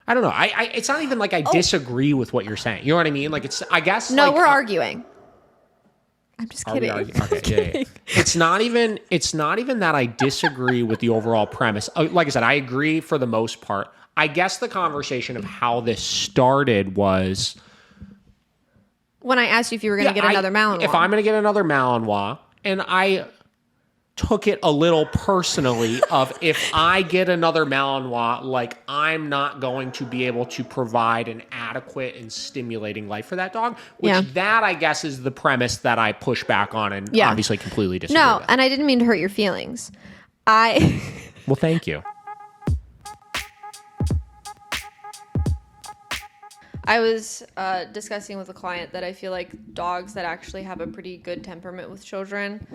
I don't know. It's not even like I disagree with what you're saying. You know what I mean? Like I guess. No, like, we're arguing. I'm just are we kidding. arguing? Okay, yeah. It's not even that I disagree with the overall premise. Like I said, I agree for the most part. I guess the conversation of how this started was When I asked you if you were going to get another Malinois. If I'm going to get another Malinois, and I took it a little personally of if I get another Malinois, like I'm not going to be able to provide an adequate and stimulating life for that dog, which that I guess is the premise that I push back on and obviously completely disagree with. And I didn't mean to hurt your feelings. Well, thank you. I was discussing with a client that I feel like dogs that actually have a pretty good temperament with children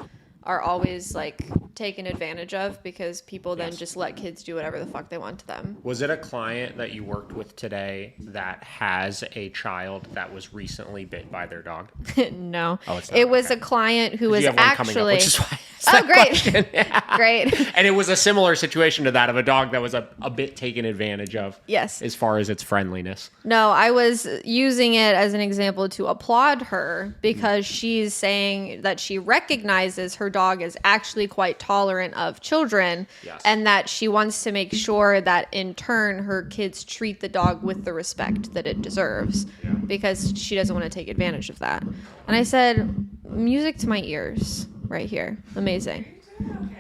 are always like taken advantage of because people then just let kids do whatever the fuck they want to them. Was it a client that you worked with today that has a child that was recently bit by their dog? No. Oh, it's not. It was a client who was actually... Which is why great. Yeah. Great. And it was a similar situation to that of a dog that was a bit taken advantage of. Yes. As far as its friendliness. No, I was using it as an example to applaud her because she's saying that she recognizes her dog is actually quite tolerant of children and that she wants to make sure that in turn her kids treat the dog with the respect that it deserves because she doesn't want to take advantage of that. And I said, music to my ears right here. Amazing.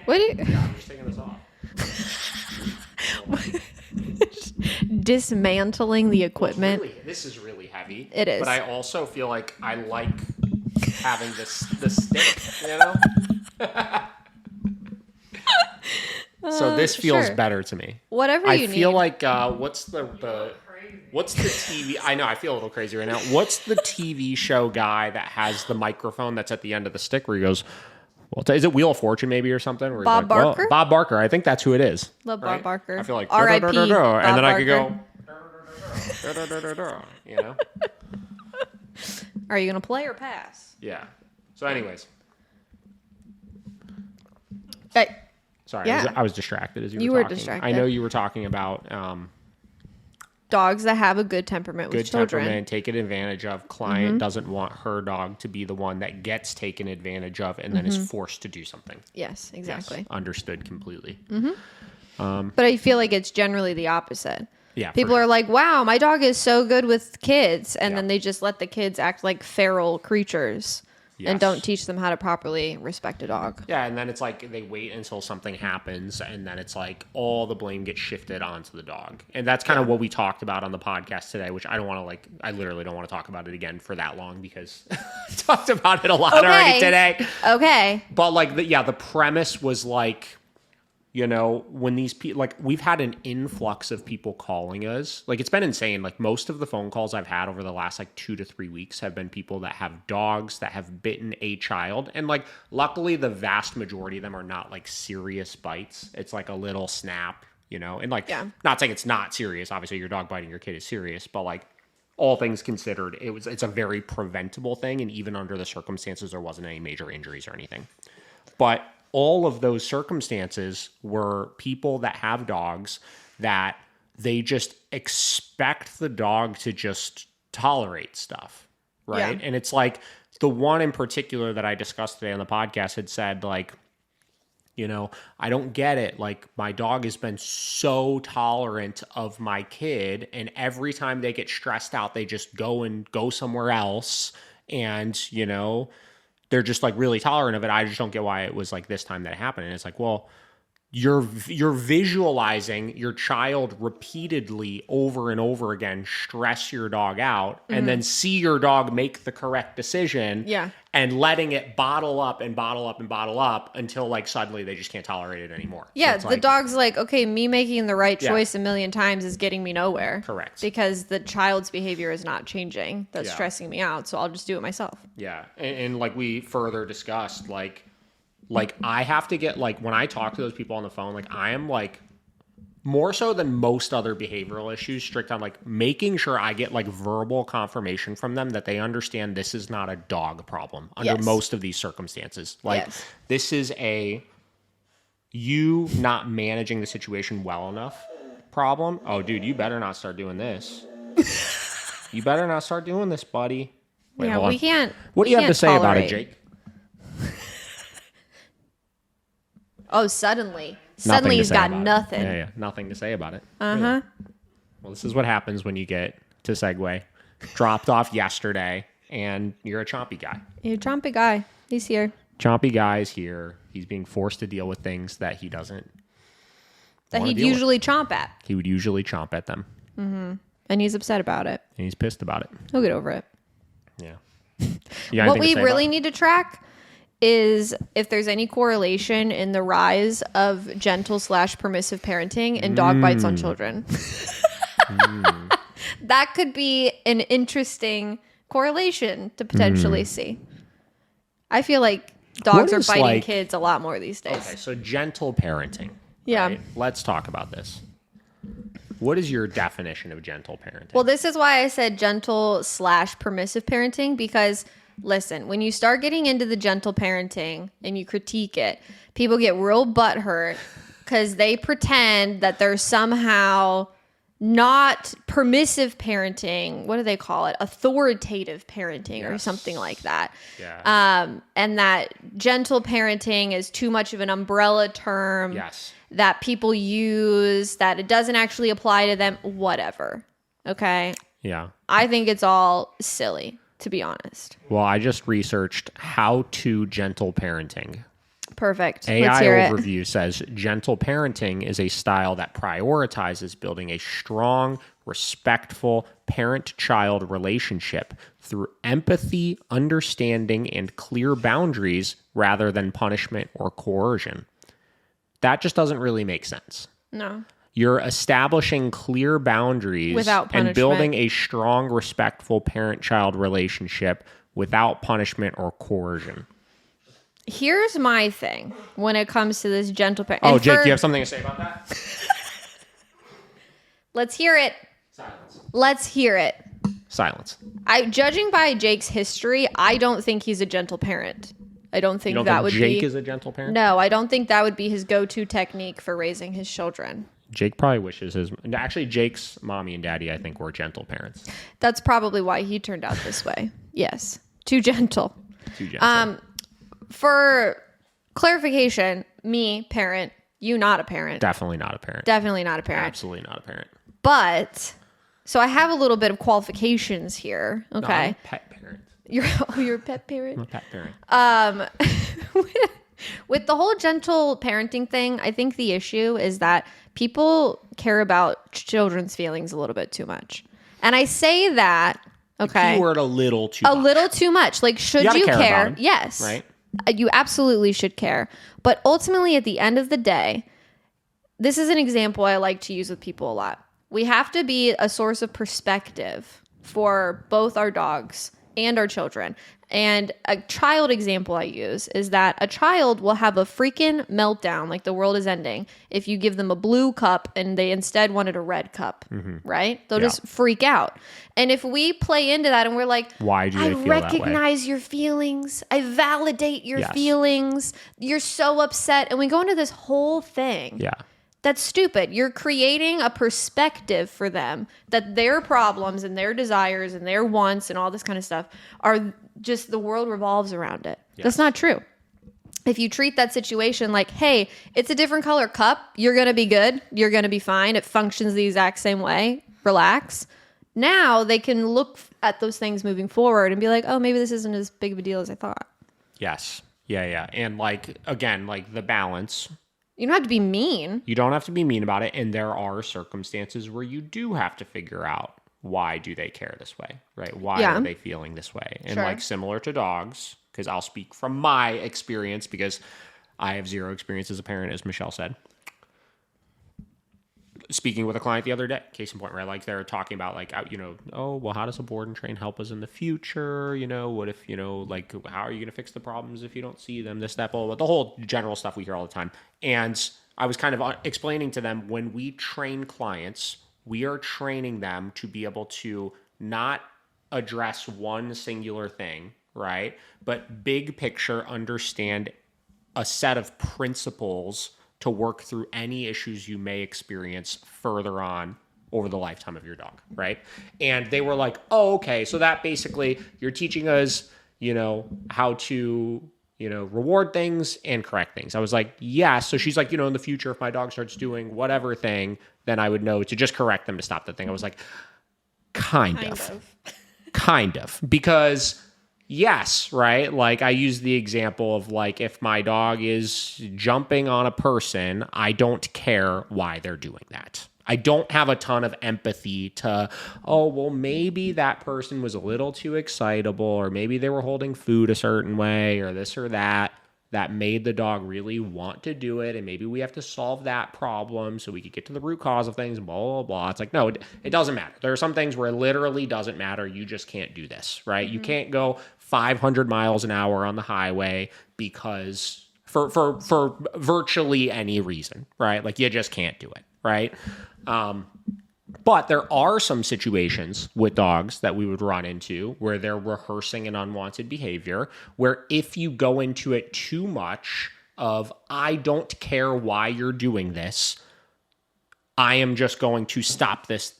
What do you... Yeah, I'm just taking this off. Dismantling the equipment. This is really heavy. It is. But I also feel like I like having the stick, you know? So this feels better to me. Whatever you need. I feel like what's the TV? I know I feel a little crazy right now. What's the TV show guy that has the microphone that's at the end of the stick where he goes, well, is it Wheel of Fortune maybe or something? Where Bob Barker? Well, Bob Barker. I think that's who it is. Love Bob Barker. I feel like R.I.P. and then Bob I could Barker. go, you know. Are you gonna play or pass? Yeah. So, anyways. Hey. Sorry, I was distracted as you were talking. Distracted. I know you were talking about dogs that have a good temperament with children. Good temperament, taken advantage of. Client doesn't want her dog to be the one that gets taken advantage of and then is forced to do something. Yes, exactly. Yes, understood completely. But I feel like it's generally the opposite. Yeah, people are like, wow, my dog is so good with kids. And then they just let the kids act like feral creatures. And don't teach them how to properly respect a dog. Yeah, and then it's like they wait until something happens, and then it's like all the blame gets shifted onto the dog. And that's kind of what we talked about on the podcast today, which I literally don't want to talk about it again for that long because I talked about it a lot already today. Okay. But like, the premise was like, you know, when these people, like, we've had an influx of people calling us. Like, it's been insane. Like, most of the phone calls I've had over the last, like, 2 to 3 weeks have been people that have dogs that have bitten a child. And, like, luckily, the vast majority of them are not, like, serious bites. It's, like, a little snap, you know? And, like, not saying it's not serious. Obviously, your dog biting your kid is serious. But, like, all things considered, it's a very preventable thing. And even under the circumstances, there wasn't any major injuries or anything. But all of those circumstances were people that have dogs that they just expect the dog to just tolerate stuff, right? And it's like the one in particular that I discussed today on the podcast had said, like, you know, I don't get it. Like, my dog has been so tolerant of my kid, and every time they get stressed out, they just go somewhere else, and, you know, they're just like really tolerant of it. I just don't get why it was like this time that it happened. And it's like, well, you're visualizing your child repeatedly over and over again stress your dog out and then see your dog make the correct decision and letting it bottle up and bottle up and bottle up until like suddenly they just can't tolerate it anymore. Yeah, so the dog's like, okay, me making the right choice a million times is getting me nowhere. Correct. Because the child's behavior is not changing. That's stressing me out, so I'll just do it myself. Yeah, and like we further discussed, like I have to get, like, when I talk to those people on the phone, like, I am, like, more so than most other behavioral issues, strict on, like, making sure I get, like, verbal confirmation from them that they understand this is not a dog problem under most of these circumstances. Like, this is you not managing the situation well enough, problem? Oh, dude, you better not start doing this. You better not start doing this, buddy. Wait, yeah, hold on. we can't. What do you have to say about it, Jake? Oh, suddenly Nothing to he's say got about it. nothing. Yeah, nothing to say about it. Uh-huh. Well, this is what happens when you get to Segway, dropped off yesterday, and you're a chompy guy. You're a chompy guy. He's here. Chompy guy's here. He's being forced to deal with things that he doesn't. That he'd usually chomp at. He would usually chomp at them. Mm-hmm. And he's upset about it. And he's pissed about it. He'll get over it. Yeah. What we really need to track is if there's any correlation in the rise of gentle/permissive parenting and dog bites on children. That could be an interesting correlation to potentially see. I feel like dogs are biting kids a lot more these days. Okay, so gentle parenting. Yeah. Right? Let's talk about this. What is your definition of gentle parenting? Well, this is why I said gentle/permissive parenting, because listen, when you start getting into the gentle parenting and you critique it, people get real butthurt because they pretend that there's somehow not permissive parenting. What do they call it? Authoritative parenting or something like that. Yeah. And that gentle parenting is too much of an umbrella term that people use, that it doesn't actually apply to them, whatever. Okay? Yeah. I think it's all silly, to be honest. Well, I just researched how to gentle parenting. Perfect. AI Let's hear Overview says gentle parenting is a style that prioritizes building a strong, respectful parent-child relationship through empathy, understanding, and clear boundaries rather than punishment or coercion. That just doesn't really make sense. No. You're establishing clear boundaries without punishment and building a strong, respectful parent-child relationship without punishment or coercion. Here's my thing when it comes to this gentle parenting. Oh, Jake, you have something to say about that? Let's hear it. Silence. Let's hear it. Silence. Judging by Jake's history, I don't think he's a gentle parent. I don't think Jake is a gentle parent? No, I don't think that would be his go-to technique for raising his children. Jake probably wishes actually, Jake's mommy and daddy, I think, were gentle parents. That's probably why he turned out this way. Yes. Too gentle. Too gentle. For clarification, me, parent, you not a parent. Definitely not a parent. Definitely not a parent. Absolutely not a parent. But, so I have a little bit of qualifications here. Okay. No, I'm a pet parent. You're a pet parent? I'm a pet parent. With the whole gentle parenting thing, I think the issue is that people care about children's feelings a little bit too much. And I say that, okay. Keyword a little too much. A little too much. Like, should you care? About them, yes. Right? You absolutely should care. But ultimately, at the end of the day, this is an example I like to use with people a lot. We have to be a source of perspective for both our dogs and our children. And a child example I use is that a child will have a freaking meltdown, like the world is ending, if you give them a blue cup and they instead wanted a red cup, right? They'll just freak out. And if we play into that and we're like, why do they feel that way? I recognize your feelings. I validate your feelings. You're so upset. And we go into this whole thing. Yeah. That's stupid. You're creating a perspective for them that their problems and their desires and their wants and all this kind of stuff are just the world revolves around it. Yes. That's not true. If you treat that situation like, hey, it's a different color cup, you're going to be good. You're going to be fine. It functions the exact same way. Relax. Now they can look at those things moving forward and be like, oh, maybe this isn't as big of a deal as I thought. Yes. Yeah. And again, the balance. You don't have to be mean. You don't have to be mean about it. And there are circumstances where you do have to figure out why do they care this way, right? Why are they feeling this way? And similar to dogs, because I'll speak from my experience because I have zero experience as a parent, as Michelle said. Speaking with a client the other day, case in point, right? They're talking about oh, well, how does a board and train help us in the future? What if, how are you going to fix the problems if you don't see them? This, that, blah, blah, the whole general stuff we hear all the time. And I was kind of explaining to them, when we train clients, we are training them to be able to not address one singular thing, right? But big picture, understand a set of principles to work through any issues you may experience further on over the lifetime of your dog, right? And they were like, oh, okay, so that basically you're teaching us, how to, reward things and correct things. I was like, yeah. So she's like, in the future, if my dog starts doing whatever thing, then I would know to just correct them to stop that thing. I was like, kind of. Because yes, right? Like I use the example of like, if my dog is jumping on a person, I don't care why they're doing that. I don't have a ton of empathy to, oh, well, maybe that person was a little too excitable, or maybe they were holding food a certain way, or this or that made the dog really want to do it. And maybe we have to solve that problem so we could get to the root cause of things, blah, blah, blah. It's like, no, it doesn't matter. There are some things where it literally doesn't matter. You just can't do this, right? You can't go 500 miles an hour on the highway because for virtually any reason, right? Like you just can't do it, right? But there are some situations with dogs that we would run into where they're rehearsing an unwanted behavior, where if you go into it too much of, I don't care why you're doing this, I am just going to stop this.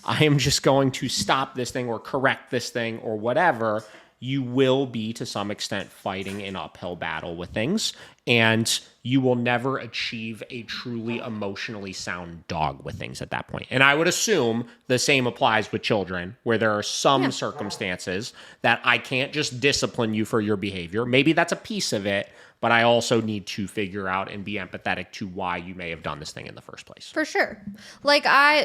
I am just going to stop this thing or correct this thing or whatever, you will be to some extent fighting an uphill battle with things, and you will never achieve a truly emotionally sound dog with things at that point. And I would assume the same applies with children, where there are some circumstances that I can't just discipline you for your behavior. Maybe that's a piece of it, but I also need to figure out and be empathetic to why you may have done this thing in the first place. For sure.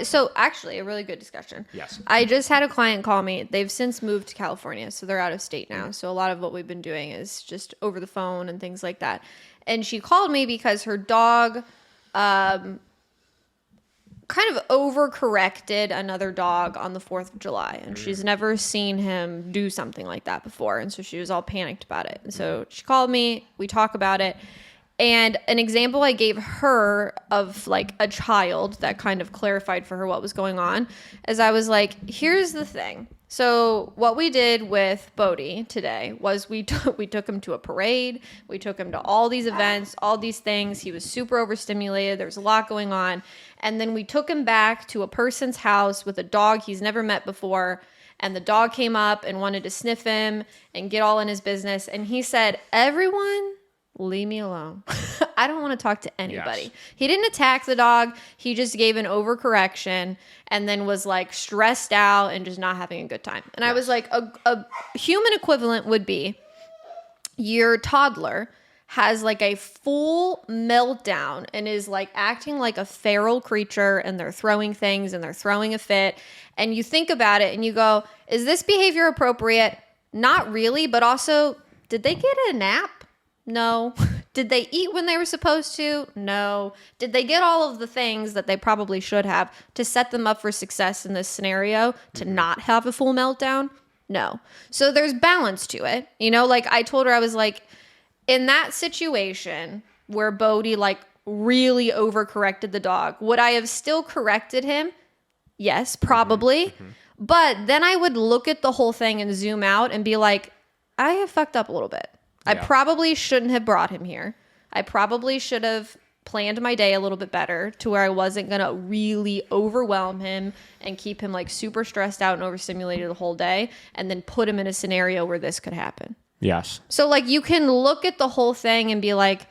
So actually a really good discussion. Yes. I just had a client call me. They've since moved to California, so they're out of state now. So a lot of what we've been doing is just over the phone and things like that. And she called me because her dog kind of overcorrected another dog on the 4th of July. And she's never seen him do something like that before. And so she was all panicked about it. And so she called me, we talk about it. And an example I gave her of like a child that kind of clarified for her what was going on is I was like, here's the thing. So what we did with Bodhi today was we took him to a parade. We took him to all these events, all these things. He was super overstimulated. There was a lot going on. And then we took him back to a person's house with a dog he's never met before. And the dog came up and wanted to sniff him and get all in his business. And he said, everyone, leave me alone. I don't want to talk to anybody. Yes. He didn't attack the dog. He just gave an overcorrection and then was like stressed out and just not having a good time. And I was like, a human equivalent would be your toddler has like a full meltdown and is like acting like a feral creature, and they're throwing things and they're throwing a fit. And you think about it and you go, is this behavior appropriate? Not really, but also, did they get a nap? No. Did they eat when they were supposed to? No. Did they get all of the things that they probably should have to set them up for success in this scenario to not have a full meltdown? No. So there's balance to it. Like I told her, I was like, in that situation where Bodhi like really overcorrected the dog, would I have still corrected him? Yes, probably. Mm-hmm. But then I would look at the whole thing and zoom out and be like, I have fucked up a little bit. I probably shouldn't have brought him here. I probably should have planned my day a little bit better to where I wasn't going to really overwhelm him and keep him like super stressed out and overstimulated the whole day, and then put him in a scenario where this could happen. Yes. So like you can look at the whole thing and be like,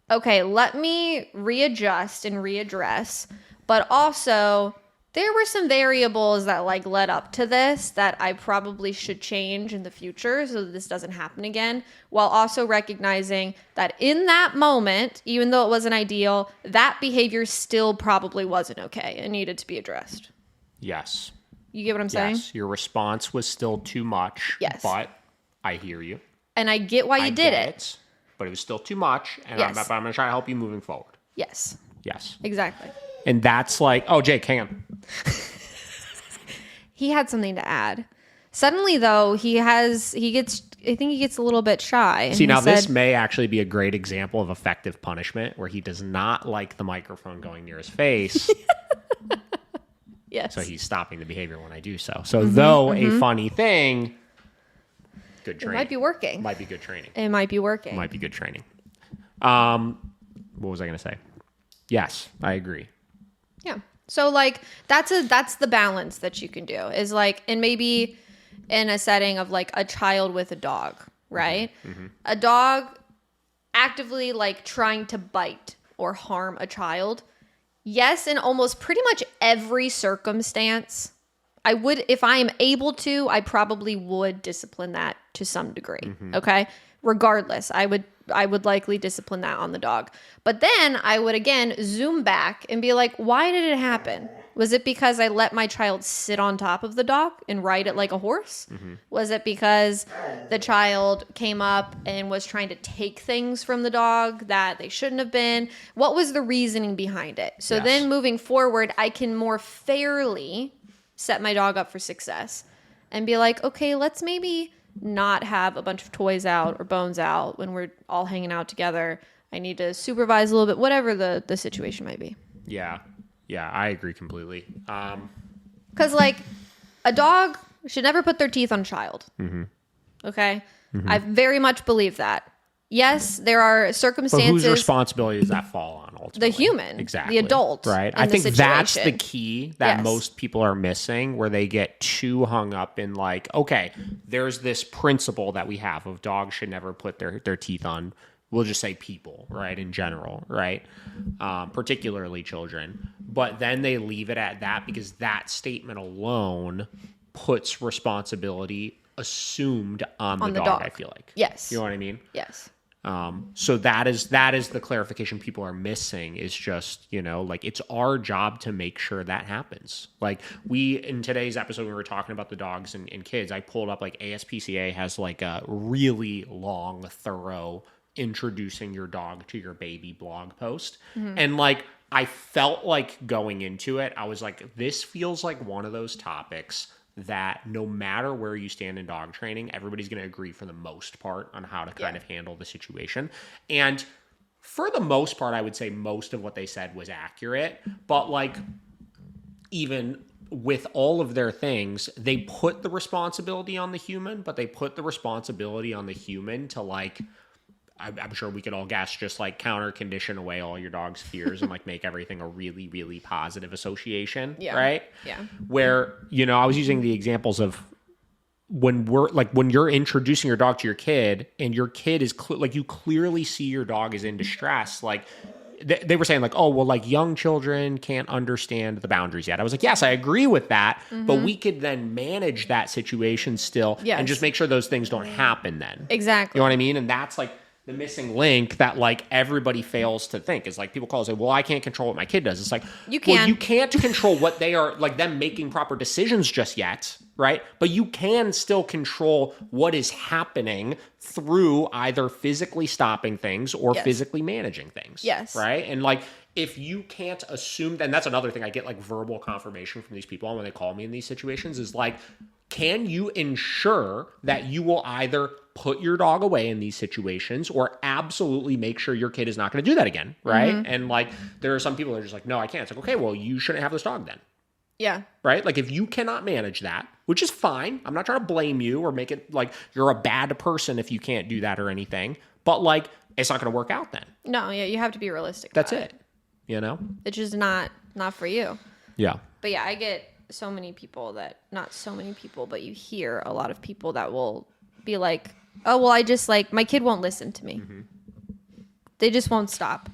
okay, let me readjust and readdress. But also there were some variables that like led up to this that I probably should change in the future so that this doesn't happen again, while also recognizing that in that moment, even though it wasn't ideal, that behavior still probably wasn't okay and needed to be addressed. Yes. You get what I'm saying? Yes. Your response was still too much. Yes. But I hear you. And I get why you did it. But it was still too much. And yes. I'm going to try to help you moving forward. Yes. Yes. Exactly. And that's like, oh, Jake, hang on. He had something to add. Suddenly, though, I think he gets a little bit shy. See, now this may actually be a great example of effective punishment where he does not like the microphone going near his face. Yes. So he's stopping the behavior when I do so. So though a funny thing, good training. It might be working. Might be good training. It might be working. Might be good training. what was I going to say? Yes, I agree. Yeah. So like that's the balance that you can do is like, and maybe in a setting of like a child with a dog, right? Mm-hmm. A dog actively like trying to bite or harm a child. Yes, in almost pretty much every circumstance, I would, if I am able to, I probably would discipline that to some degree. Mm-hmm. Okay. Regardless, I would likely discipline that on the dog. But then I would again zoom back and be like, why did it happen? Was it because I let my child sit on top of the dog and ride it like a horse? Mm-hmm. Was it because the child came up and was trying to take things from the dog that they shouldn't have been? What was the reasoning behind it? So then moving forward, I can more fairly set my dog up for success and be like, okay, let's maybe not have a bunch of toys out or bones out when we're all hanging out together. I need to supervise a little bit, whatever the situation might be. Yeah. Yeah, I agree completely. Because, like, a dog should never put their teeth on a child. Mm-hmm. Okay? Mm-hmm. I very much believe that. Yes, there are circumstances. But whose responsibility does that fall on, ultimately? The human. Exactly. The adult. Right. I think that's the key that most people are missing, where they get too hung up in, like, okay, there's this principle that we have of dogs should never put their teeth on. We'll just say people, right, in general, right? Particularly children. But then they leave it at that because that statement alone puts responsibility assumed on the dog, I feel like. Yes. You know what I mean? Yes. So that is the clarification people are missing, is just, you know, like, it's our job to make sure that happens. Like, in today's episode, we were talking about the dogs and kids. I pulled up, like, ASPCA has, like, a really long, thorough introducing your dog to your baby blog post. Mm-hmm. And like, I felt like going into it, I was like, this feels like one of those topics that no matter where you stand in dog training, everybody's going to agree for the most part on how to kind of handle the situation. And for the most part, I would say most of what they said was accurate, but like, even with all of their things, they put the responsibility on the human, but they put the responsibility on the human to, like, I'm sure we could all guess, just like counter condition away all your dog's fears and like make everything a really, really positive association. Yeah. Right. Yeah. Where, you know, I was using the examples of when you're introducing your dog to your kid and your kid is like, you clearly see your dog is in distress. Like they were saying like, oh, well, like young children can't understand the boundaries yet. I was like, yes, I agree with that. Mm-hmm. But we could then manage that situation still and just make sure those things don't happen then. Exactly. You know what I mean? And that's like the missing link that like everybody fails to think is like, people call and say, well, I can't control what my kid does. It's like, you can't control what they are, like them making proper decisions just yet, right? But you can still control what is happening through either physically stopping things or physically managing things. Yes. Right? And like, if you can't assume, and that's another thing I get like verbal confirmation from these people when they call me in these situations is like, can you ensure that you will either put your dog away in these situations or absolutely make sure your kid is not going to do that again, right? Mm-hmm. And like, there are some people that are just like, no, I can't. It's like, okay, well, you shouldn't have this dog then. Yeah. Right? Like, if you cannot manage that, which is fine. I'm not trying to blame you or make it like you're a bad person if you can't do that or anything. But like, it's not going to work out then. No, yeah, you have to be realistic. That's it. You know? It's just not for you. Yeah. But yeah, I get so many people that, not so many people, but you hear a lot of people that will be like, oh, well, I just like, my kid won't listen to me. Mm-hmm. They just won't stop.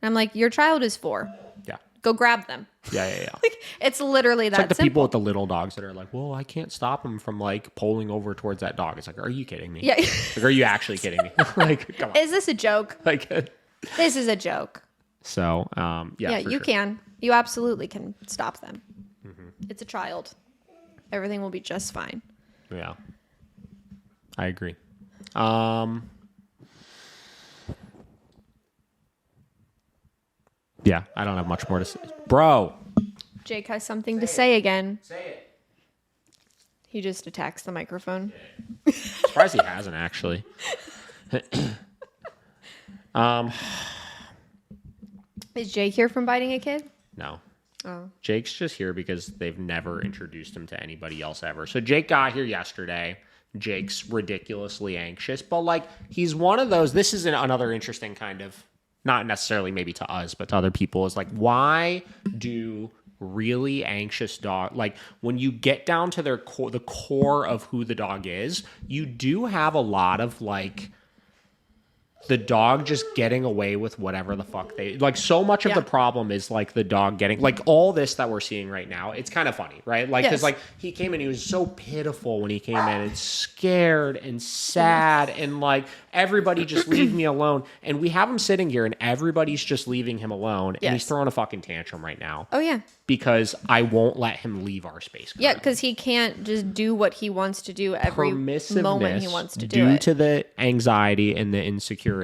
And I'm like, your child is 4. Yeah. Go grab them. Yeah. Like, it's literally that like the simple. people with the little dogs that are like, well, I can't stop him from like pulling over towards that dog. It's like, are you kidding me? Yeah. Like, are you actually kidding me? Like, come on. Is this a joke? Like, this is a joke. So, yeah, you can. You absolutely can stop them. Mm-hmm. It's a child. Everything will be just fine. Yeah. I agree. Yeah, I don't have much more to say. Bro. Jake has something to say again. Say it. He just attacks the microphone. Surprised he hasn't, actually. Is Jake here from biting a kid? No. Oh. Jake's just here because they've never introduced him to anybody else ever. So Jake got here yesterday. Jake's ridiculously anxious, but like, he's one of those, this is another interesting kind of not necessarily maybe to us, but to other people, is like, why do really anxious dog, like when you get down to their core, the core of who the dog is, you do have a lot of like the dog just getting away with whatever the fuck they like. So much of the problem is like the dog getting like all this that we're seeing right now. It's kind of funny, right? Like, because like he came in, he was so pitiful when he came in and scared and sad and like everybody just leave me alone. And we have him sitting here and everybody's just leaving him alone. And he's throwing a fucking tantrum right now. Oh yeah. Because I won't let him leave our space. Yeah, because he can't just do what he wants to do every moment he wants to do it. Due to the anxiety and the insecurity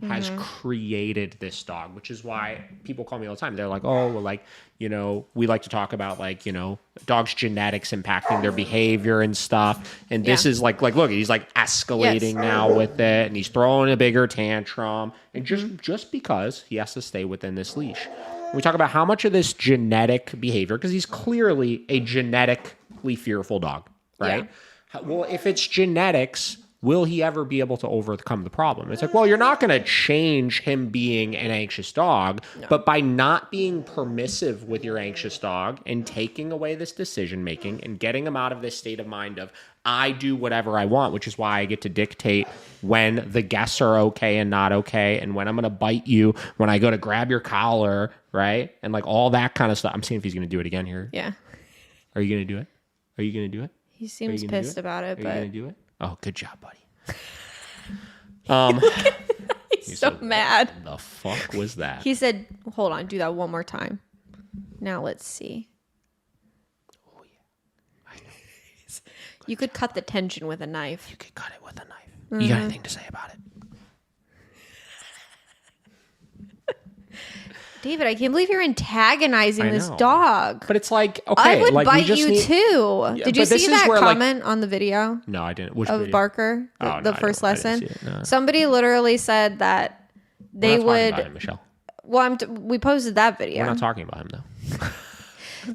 has created this dog, which is why people call me all the time. They're like, oh, well, like, you know, we like to talk about like, you know, dogs' genetics impacting their behavior and stuff. And this is like, look, he's like escalating now with it and he's throwing a bigger tantrum. And just because he has to stay within this leash. We talk about how much of this genetic behavior, because he's clearly a genetically fearful dog, right? Yeah. Well, if it's genetics, will he ever be able to overcome the problem? It's like, well, you're not going to change him being an anxious dog, but by not being permissive with your anxious dog and taking away this decision making and getting him out of this state of mind of, I do whatever I want, which is why I get to dictate when the guests are okay and not okay, and when I'm going to bite you, when I go to grab your collar, right? And like all that kind of stuff. I'm seeing if he's going to do it again here. Yeah. Are you going to do it? Are you going to do it? He seems pissed about it, but... Are you going to do it? Oh, good job, buddy. He's so mad. What the fuck was that? He said, hold on, do that one more time. Now let's see. Oh, yeah. I know. You could cut the tension with a knife. You could cut it with a knife. You got anything to say about it? David, I can't believe you're antagonizing this dog. But it's like, okay. I would like, bite you too. Did you see that comment on the video? No, I didn't. Which of video? Barker? The first lesson? No. Somebody literally said that they would... We're not talking about him, Michelle. Well, we posted that video. We're not talking about him,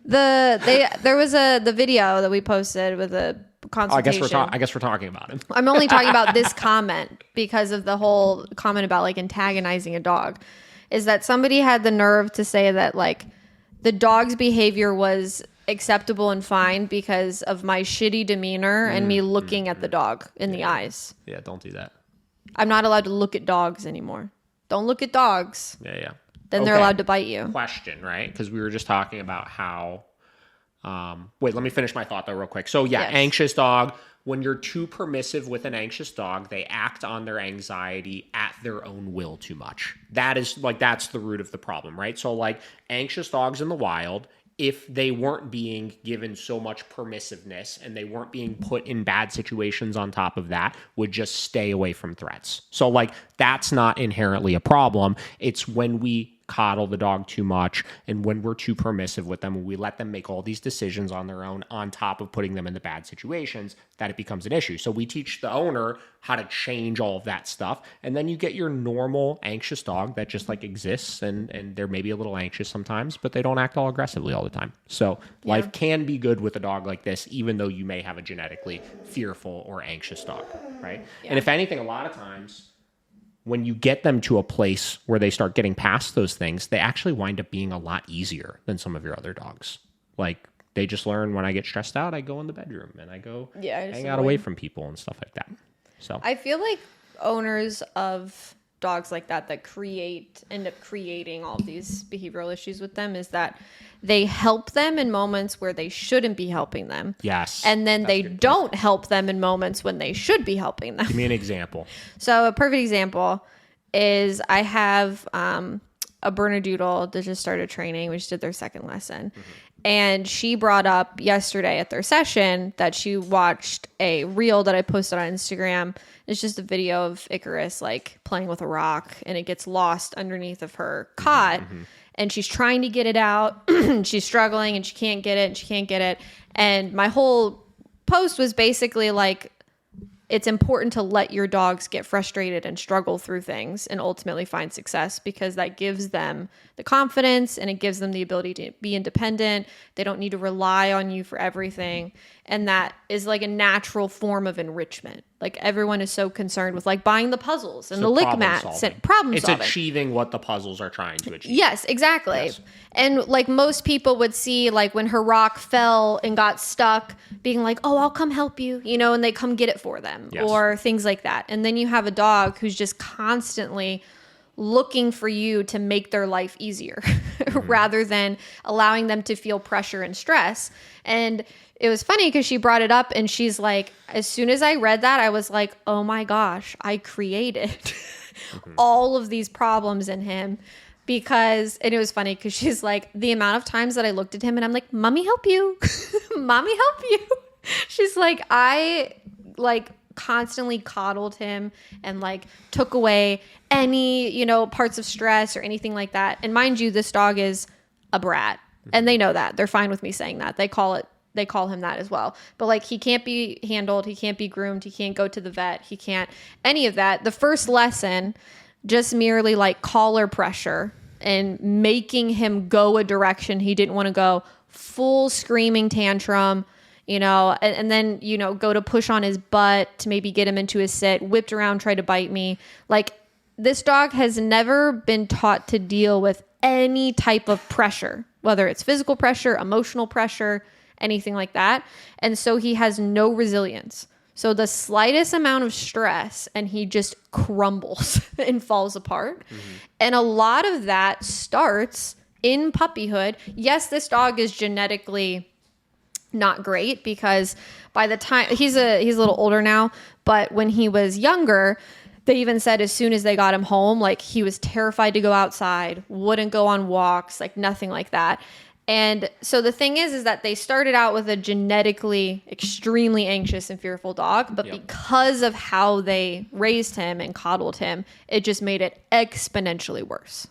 though. There was the video that we posted with a consultation. I guess we're talking about him. I'm only talking about this comment because of the whole comment about like antagonizing a dog. Is that somebody had the nerve to say that like the dog's behavior was acceptable and fine because of my shitty demeanor and me looking at the dog in the eyes. Yeah, don't do that. I'm not allowed to look at dogs anymore. Don't look at dogs. Yeah. Then they're allowed to bite you. Question, right? Because we were just talking about how... wait, let me finish my thought though real quick. So yeah, anxious dog. When you're too permissive with an anxious dog, they act on their anxiety at their own will too much. That's the root of the problem, right? So like anxious dogs in the wild, if they weren't being given so much permissiveness and they weren't being put in bad situations on top of that, would just stay away from threats. So like that's not inherently a problem. It's when we coddle the dog too much and when we're too permissive with them, when we let them make all these decisions on their own on top of putting them in the bad situations, that it becomes an issue. So we teach the owner how to change all of that stuff, and then you get your normal anxious dog that just like exists and they're maybe a little anxious sometimes, but they don't act all aggressively all the time. So life can be good with a dog like this, even though you may have a genetically fearful or anxious dog, right? And if anything, a lot of times when you get them to a place where they start getting past those things, they actually wind up being a lot easier than some of your other dogs. Like they just learn, when I get stressed out, I go in the bedroom and I go hang out away from people and stuff like that. So I feel like owners of dogs like that end up creating all these behavioral issues with them is that they help them in moments where they shouldn't be helping them. Yes. And then they don't help them in moments when they should be helping them. Give me an example. So a perfect example is I have a Bernedoodle that just started training. We just did their second lesson. Mm-hmm. And she brought up yesterday at their session that she watched a reel that I posted on Instagram. It's just a video of Icarus like playing with a rock and it gets lost underneath of her cot. Mm-hmm. And she's trying to get it out. She's struggling and she can't get it. And my whole post was basically like, it's important to let your dogs get frustrated and struggle through things and ultimately find success because that gives them the confidence and it gives them the ability to be independent. They don't need to rely on you for everything. And that is like a natural form of enrichment. Like everyone is so concerned with like buying the puzzles and the lick mats and problem solving. It's achieving what the puzzles are trying to achieve. Yes, exactly. Yes. And like most people would see like when her rock fell and got stuck being like, oh, I'll come help you, you know, and they come get it for them or things like that. And then you have a dog who's just constantly looking for you to make their life easier rather than allowing them to feel pressure and stress. And it was funny because she brought it up and she's like, as soon as I read that, I was like, oh my gosh, I created all of these problems in him because, and it was funny because she's like, the amount of times that I looked at him and I'm like, mommy, help you. Mommy, help you. She's like, I like constantly coddled him and like took away any, you know, parts of stress or anything like that. And mind you, this dog is a brat and they know that. They're fine with me saying that. They call him that as well. But like, he can't be handled. He can't be groomed. He can't go to the vet. He can't any of that. The first lesson, just merely like collar pressure and making him go a direction he didn't want to go, full screaming tantrum, you know, and then, you know, go to push on his butt to maybe get him into a sit, whipped around, tried to bite me. Like, this dog has never been taught to deal with any type of pressure, whether it's physical pressure, emotional pressure, anything like that. And so he has no resilience. So the slightest amount of stress and he just crumbles and falls apart. And a lot of that starts in puppyhood. Yes, this dog is genetically not great because by the time he's a little older now, but when he was younger, they even said as soon as they got him home, like he was terrified to go outside, wouldn't go on walks, like nothing like that. And so the thing is that they started out with a genetically extremely anxious and fearful dog, but because of how they raised him and coddled him, it just made it exponentially worse.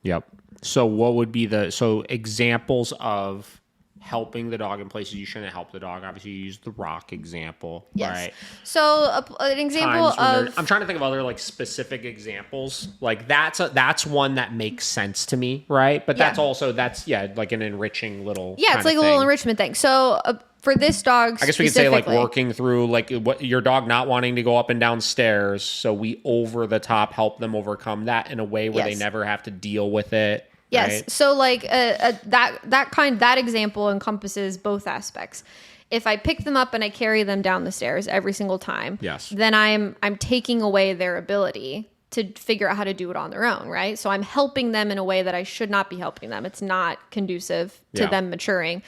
Yep. So what would be examples of helping the dog in places you shouldn't help the dog? Obviously, you use the rock example, right? So an example of... I'm trying to think of other like specific examples. Like that's one that makes sense to me, right? But that's like an enriching little... Yeah, it's like a little enrichment thing. So for this dog I guess we could say like working through like what your dog not wanting to go up and down stairs. So we over the top help them overcome that in a way where they never have to deal with it. Yes. Right? So like that example encompasses both aspects. If I pick them up and I carry them down the stairs every single time, then I'm taking away their ability to figure out how to do it on their own, right? So I'm helping them in a way that I should not be helping them. It's not conducive to them maturing.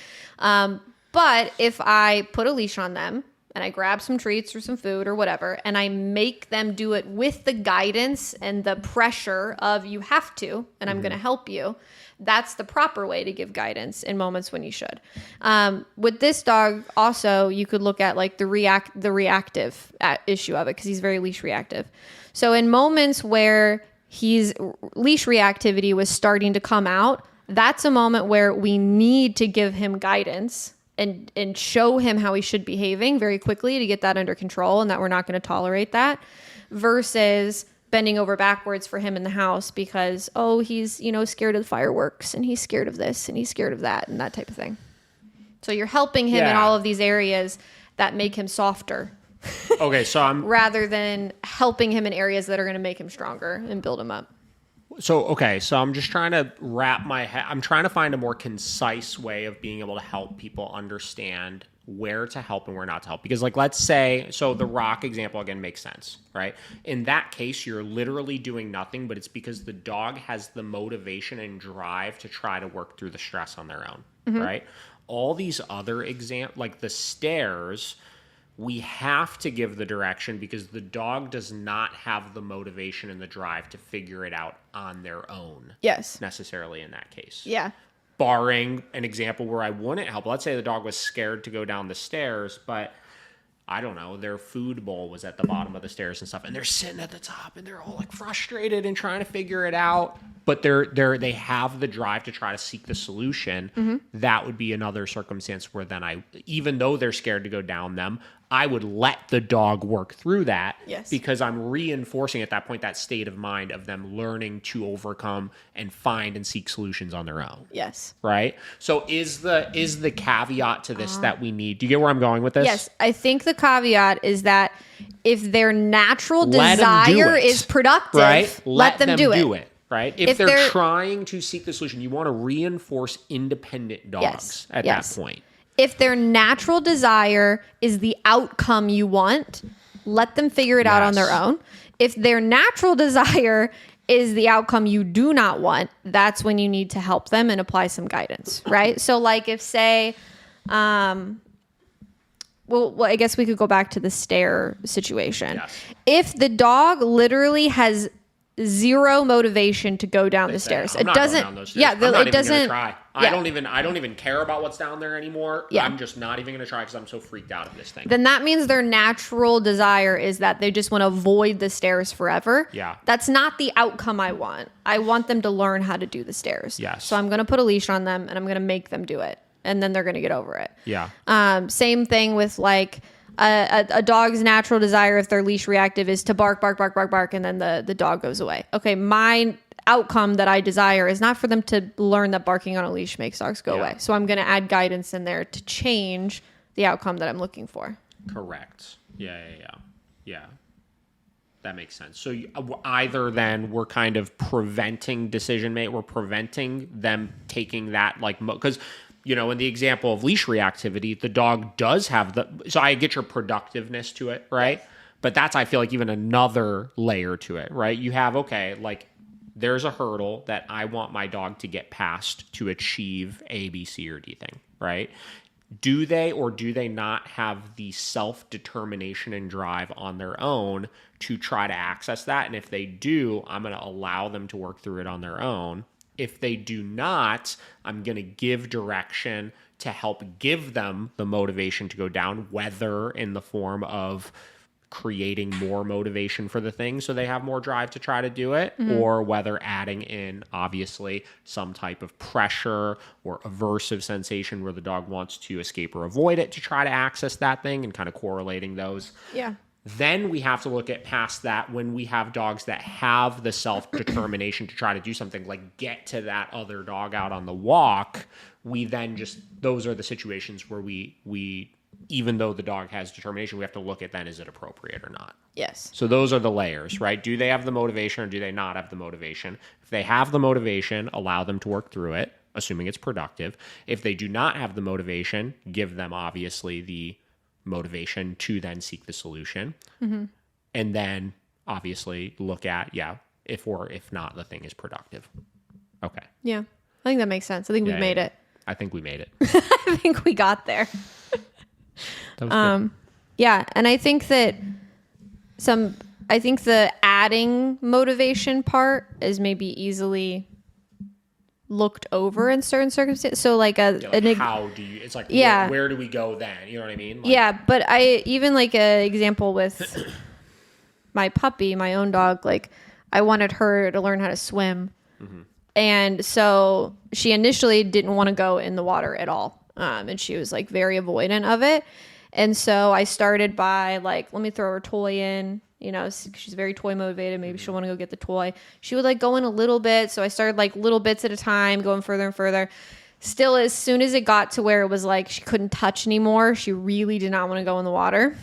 But if I put a leash on them and I grab some treats or some food or whatever, and I make them do it with the guidance and the pressure of you have to, and I'm going to help you, that's the proper way to give guidance in moments when you should. With this dog, also, you could look at like the reactive issue of it because he's very leash reactive. So in moments where his leash reactivity was starting to come out, that's a moment where we need to give him guidance and show him how he should be behaving very quickly to get that under control and that we're not going to tolerate that versus bending over backwards for him in the house because, oh, he's, you know, scared of the fireworks and he's scared of this and he's scared of that and that type of thing. So you're helping him in all of these areas that make him softer. Okay, so I'm... rather than helping him in areas that are going to make him stronger and build him up. So I'm just trying to I'm trying to find a more concise way of being able to help people understand where to help and where not to help. Because like, let's say, so the rock example again makes sense, right? In that case, you're literally doing nothing, but it's because the dog has the motivation and drive to try to work through the stress on their own, right? All these other like the stairs, we have to give the direction because the dog does not have the motivation and the drive to figure it out on their own. Yes. Necessarily in that case. Yeah. Barring an example where I wouldn't help. Let's say the dog was scared to go down the stairs, but I don't know, their food bowl was at the bottom of the stairs and stuff, and they're sitting at the top and they're all like frustrated and trying to figure it out, but they have the drive to try to seek the solution. That would be another circumstance where then even though they're scared to go down them, I would let the dog work through that. Yes. Because I'm reinforcing at that point that state of mind of them learning to overcome and find and seek solutions on their own. Yes. Right? So is the caveat to this that we need? Do you get where I'm going with this? Yes. I think the caveat is that if their natural desire is productive, right? let them do it. Right? If they're trying to seek the solution, you want to reinforce independent dogs at that point. If their natural desire is the outcome you want, let them figure it out on their own. If their natural desire is the outcome you do not want, that's when you need to help them and apply some guidance, right? So like if say, well, I guess we could go back to the stair situation. Yes. If the dog literally has zero motivation to go down the stairs. It doesn't. Yeah, it doesn't. Try. I don't even care about what's down there anymore. Yeah. I'm just not even going to try because I'm so freaked out of this thing. Then that means their natural desire is that they just want to avoid the stairs forever. Yeah. That's not the outcome I want. I want them to learn how to do the stairs. Yes. So I'm going to put a leash on them and I'm going to make them do it. And then they're going to get over it. Yeah. Same thing with like a dog's natural desire, if they're leash reactive, is to bark, bark, bark, bark, bark, and then the dog goes away. Okay, my outcome that I desire is not for them to learn that barking on a leash makes dogs go away. So I'm going to add guidance in there to change the outcome that I'm looking for. Correct. Yeah. That makes sense. So either then we're kind of preventing we're preventing them taking that, like, because in the example of leash reactivity, the dog does have so I get your productiveness to it, right? But that's, I feel like, even another layer to it, right? You have, there's a hurdle that I want my dog to get past to achieve A, B, C, or D thing, right? Do they or do they not have the self-determination and drive on their own to try to access that? And if they do, I'm going to allow them to work through it on their own. If they do not, I'm going to give direction to help give them the motivation to go down, whether in the form of creating more motivation for the thing so they have more drive to try to do it, or whether adding in, obviously, some type of pressure or aversive sensation where the dog wants to escape or avoid it to try to access that thing, and kind of correlating those. Yeah. Then we have to look at past that when we have dogs that have the self-determination to try to do something, like get to that other dog out on the walk. We then those are the situations where we even though the dog has determination, we have to look at then, is it appropriate or not? Yes. So those are the layers, right? Do they have the motivation or do they not have the motivation? If they have the motivation, allow them to work through it, assuming it's productive. If they do not have the motivation, give them obviously the motivation to then seek the solution. And then obviously look at, if not, the thing is productive. Okay. Yeah. I think that makes sense. I think we've made it. I think we made it. I think we got there. That was good. Yeah. And I think that the adding motivation part is maybe easily looked over in certain circumstances. So like how do you, it's like, where do we go then? You know what I mean? But I even like a example with my puppy, my own dog, like I wanted her to learn how to swim. And so she initially didn't want to go in the water at all. And she was like very avoidant of it. And so I started by like, let me throw her toy in, she's very toy motivated. Maybe she'll want to go get the toy. She would like go in a little bit. So I started like little bits at a time, going further and further. Still, as soon as it got to where it was like she couldn't touch anymore, she really did not want to go in the water.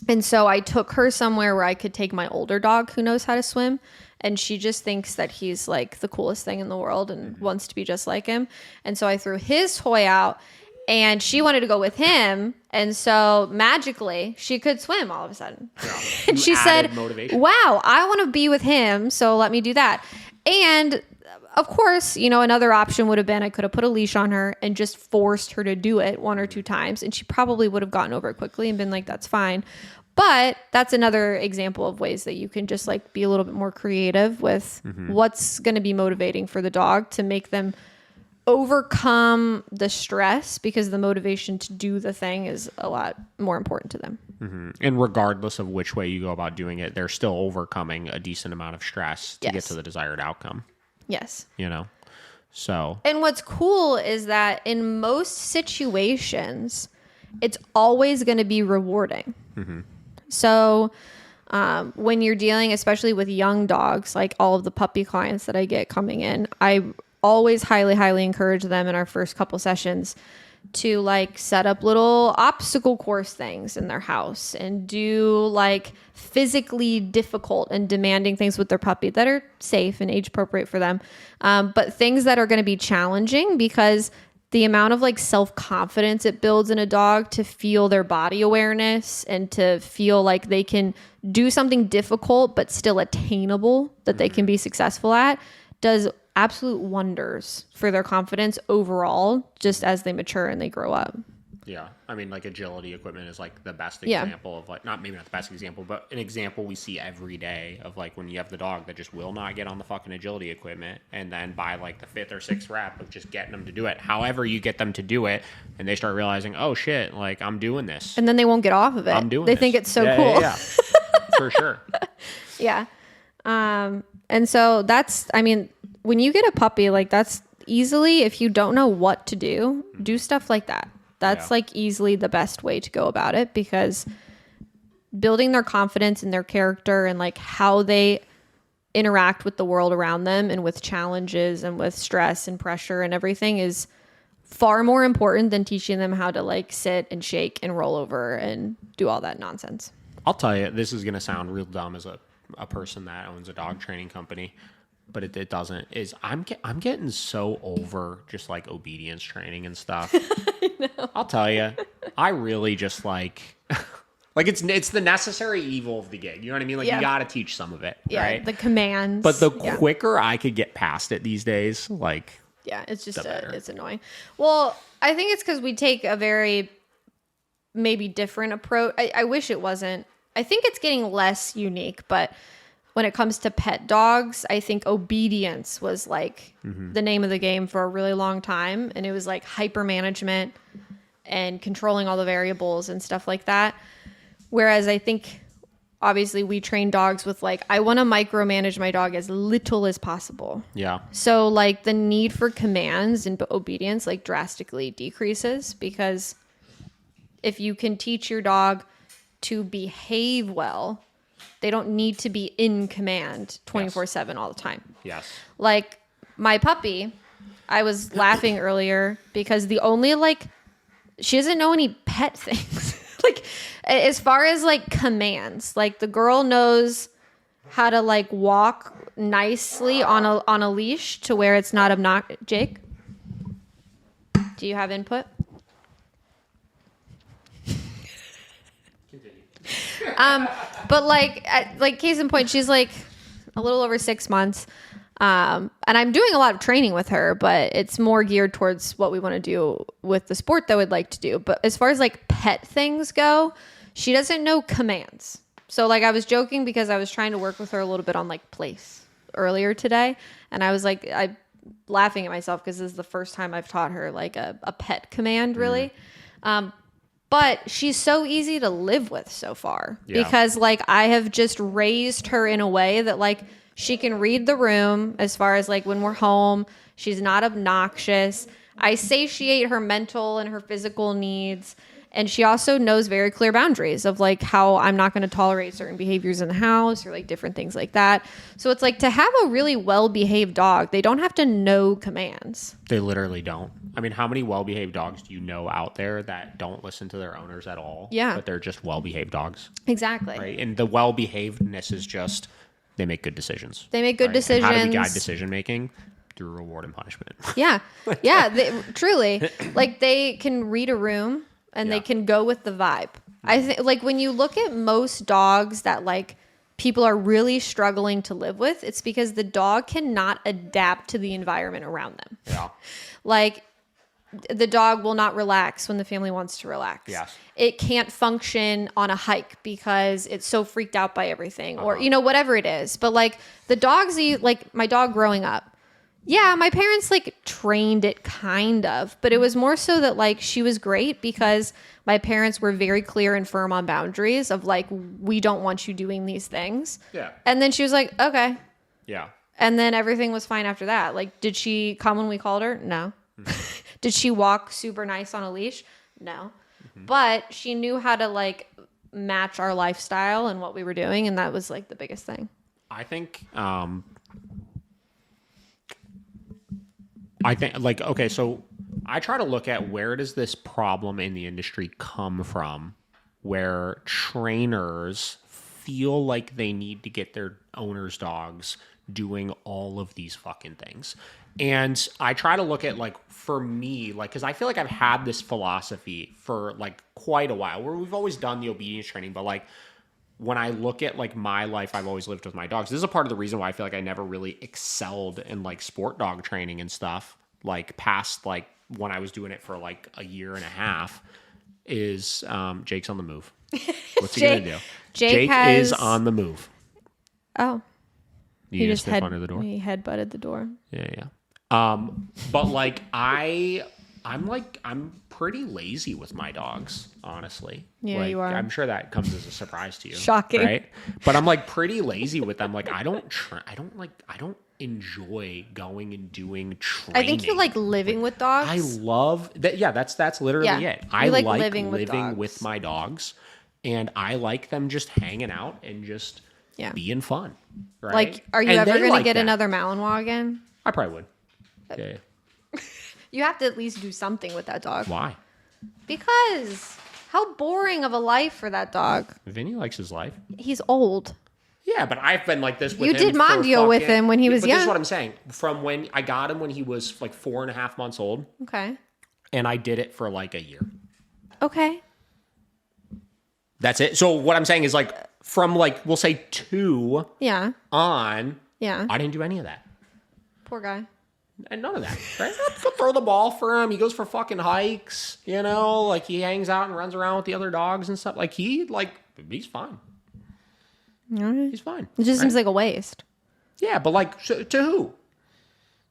And so I took her somewhere where I could take my older dog who knows how to swim. And she just thinks that he's like the coolest thing in the world and wants to be just like him. And so I threw his toy out and she wanted to go with him. And so magically she could swim all of a sudden. Yeah. And she said, motivation. Wow, I want to be with him. So let me do that. And of course, another option would have been I could have put a leash on her and just forced her to do it one or two times. And she probably would have gotten over it quickly and been like, that's fine. But that's another example of ways that you can just like be a little bit more creative with what's going to be motivating for the dog to make them overcome the stress because the motivation to do the thing is a lot more important to them. Mm-hmm. And regardless of which way you go about doing it, they're still overcoming a decent amount of stress to get to the desired outcome. Yes. You know? So. And what's cool is that in most situations, it's always going to be rewarding. Mm-hmm. So when you're dealing, especially with young dogs, like all of the puppy clients that I get coming in, I always highly encourage them in our first couple sessions to like set up little obstacle course things in their house and do like physically difficult and demanding things with their puppy that are safe and age appropriate for them. But things that are going to be challenging, because the amount of like self-confidence it builds in a dog to feel their body awareness and to feel like they can do something difficult but still attainable that they can be successful at does absolute wonders for their confidence overall, just as they mature and they grow up. Yeah. I mean, like agility equipment is like the best example of like, maybe not the best example, but an example we see every day of like when you have the dog that just will not get on the fucking agility equipment, and then by like the 5th or 6th rep of just getting them to do it, however you get them to do it, and they start realizing, oh shit, like I'm doing this. And then they won't get off of it. I'm doing They this. think it's so cool. Yeah. For sure. Yeah. And so that's, I mean, when you get a puppy, like that's easily, if you don't know what to do stuff like that. That's like easily the best way to go about it, because building their confidence in their character and like how they interact with the world around them and with challenges and with stress and pressure and everything is far more important than teaching them how to like sit and shake and roll over and do all that nonsense. I'll tell you, this is going to sound real dumb as a person that owns a dog training company, but it doesn't, is I'm getting so over just like obedience training and stuff. I'll tell you, I really just like it's the necessary evil of the gig. You know what I mean? Like you got to teach some of it, right? The commands. But the quicker I could get past it these days, like it's just it's annoying. Well, I think it's because we take a very maybe different approach. I wish it wasn't. I think it's getting less unique, but when it comes to pet dogs, I think obedience was like the name of the game for a really long time. And it was like hyper management and controlling all the variables and stuff like that. Whereas I think obviously we train dogs with like, I want to micromanage my dog as little as possible. Yeah. So like the need for commands and obedience like drastically decreases, because if you can teach your dog to behave well, they don't need to be in command 24/7 all the time. Yes. Like my puppy, I was laughing earlier because the only like, she doesn't know any pet things. Like as far as like commands, like the girl knows how to like walk nicely on a leash to where it's not obnoxious. Jake, do you have input? But like case in point, she's like a little over 6 months. And I'm doing a lot of training with her, but it's more geared towards what we want to do with the sport that we'd like to do. But as far as like pet things go, she doesn't know commands. So like I was joking because I was trying to work with her a little bit on like place earlier today. And I was like, I'm laughing at myself because this is the first time I've taught her like a pet command really. But she's so easy to live with so far because like I have just raised her in a way that like she can read the room as far as like when we're home. She's not obnoxious. I satiate her mental and her physical needs. And she also knows very clear boundaries of like how I'm not going to tolerate certain behaviors in the house or like different things like that. So it's like to have a really well-behaved dog, they don't have to know commands. They literally don't. I mean, how many well-behaved dogs do you know out there that don't listen to their owners at all? Yeah. But they're just well-behaved dogs. Exactly. Right. And the well-behavedness is just they make good decisions. They make good decisions. And how do we guide decision-making? Through reward and punishment. Yeah. Yeah. Truly. Like they can read a room. And they can go with the vibe. I think like when you look at most dogs that like people are really struggling to live with, it's because the dog cannot adapt to the environment around them. Yeah. Like the dog will not relax when the family wants to relax. Yes. It can't function on a hike because it's so freaked out by everything or, you know, whatever it is. But like the dogs, like my dog growing up, Yeah, my parents like trained it kind of, but it was more so that like she was great because my parents were very clear and firm on boundaries of like, we don't want you doing these things. Yeah. And then she was like, okay. Yeah. And then everything was fine after that. Like, did she come when we called her? No. Mm-hmm. Did she walk super nice on a leash? No. Mm-hmm. But she knew how to like match our lifestyle and what we were doing. And that was like the biggest thing. I think like, okay, so I try to look at where does this problem in the industry come from where trainers feel like they need to get their owners' dogs doing all of these fucking things. And I try to look at like, for me, like, because I feel like I've had this philosophy for like quite a while where we've always done the obedience training, but like when I look at like my life, I've always lived with my dogs. This is a part of the reason why I feel like I never really excelled in like sport dog training and stuff, like past like when I was doing it for like a year and a half is Jake's on the move. What's he going to do? Jake is on the move. Oh. He just under the door. He headbutted the door. Yeah. But like I'm pretty lazy with my dogs, honestly. Yeah, like, you are. I'm sure that comes as a surprise to you. Shocking. Right? But I'm like pretty lazy with them. Like I don't enjoy going and doing training. I think you like living with dogs. I love that. Yeah, that's literally it. I like living with with my dogs, and I like them just hanging out and just being fun. Right? Like, are you ever going to get another Malinois again? I probably would. Yeah. You have to at least do something with that dog. Why? Because how boring of a life for that dog. Vinny likes his life. He's old. Yeah, but I've been like this with him. You did Mondio with him when he was young. This is what I'm saying. From when I got him when he was like 4.5 months old. Okay. And I did it for like a year. Okay. That's it. So what I'm saying is like from like, we'll say 2 on. Yeah. I didn't do any of that. Poor guy. And none of that, right? Go throw the ball for him. He goes for fucking hikes, you know, like he hangs out and runs around with the other dogs and stuff. Like he's fine. Right. He's fine. It just seems like a waste. Yeah, but like to who?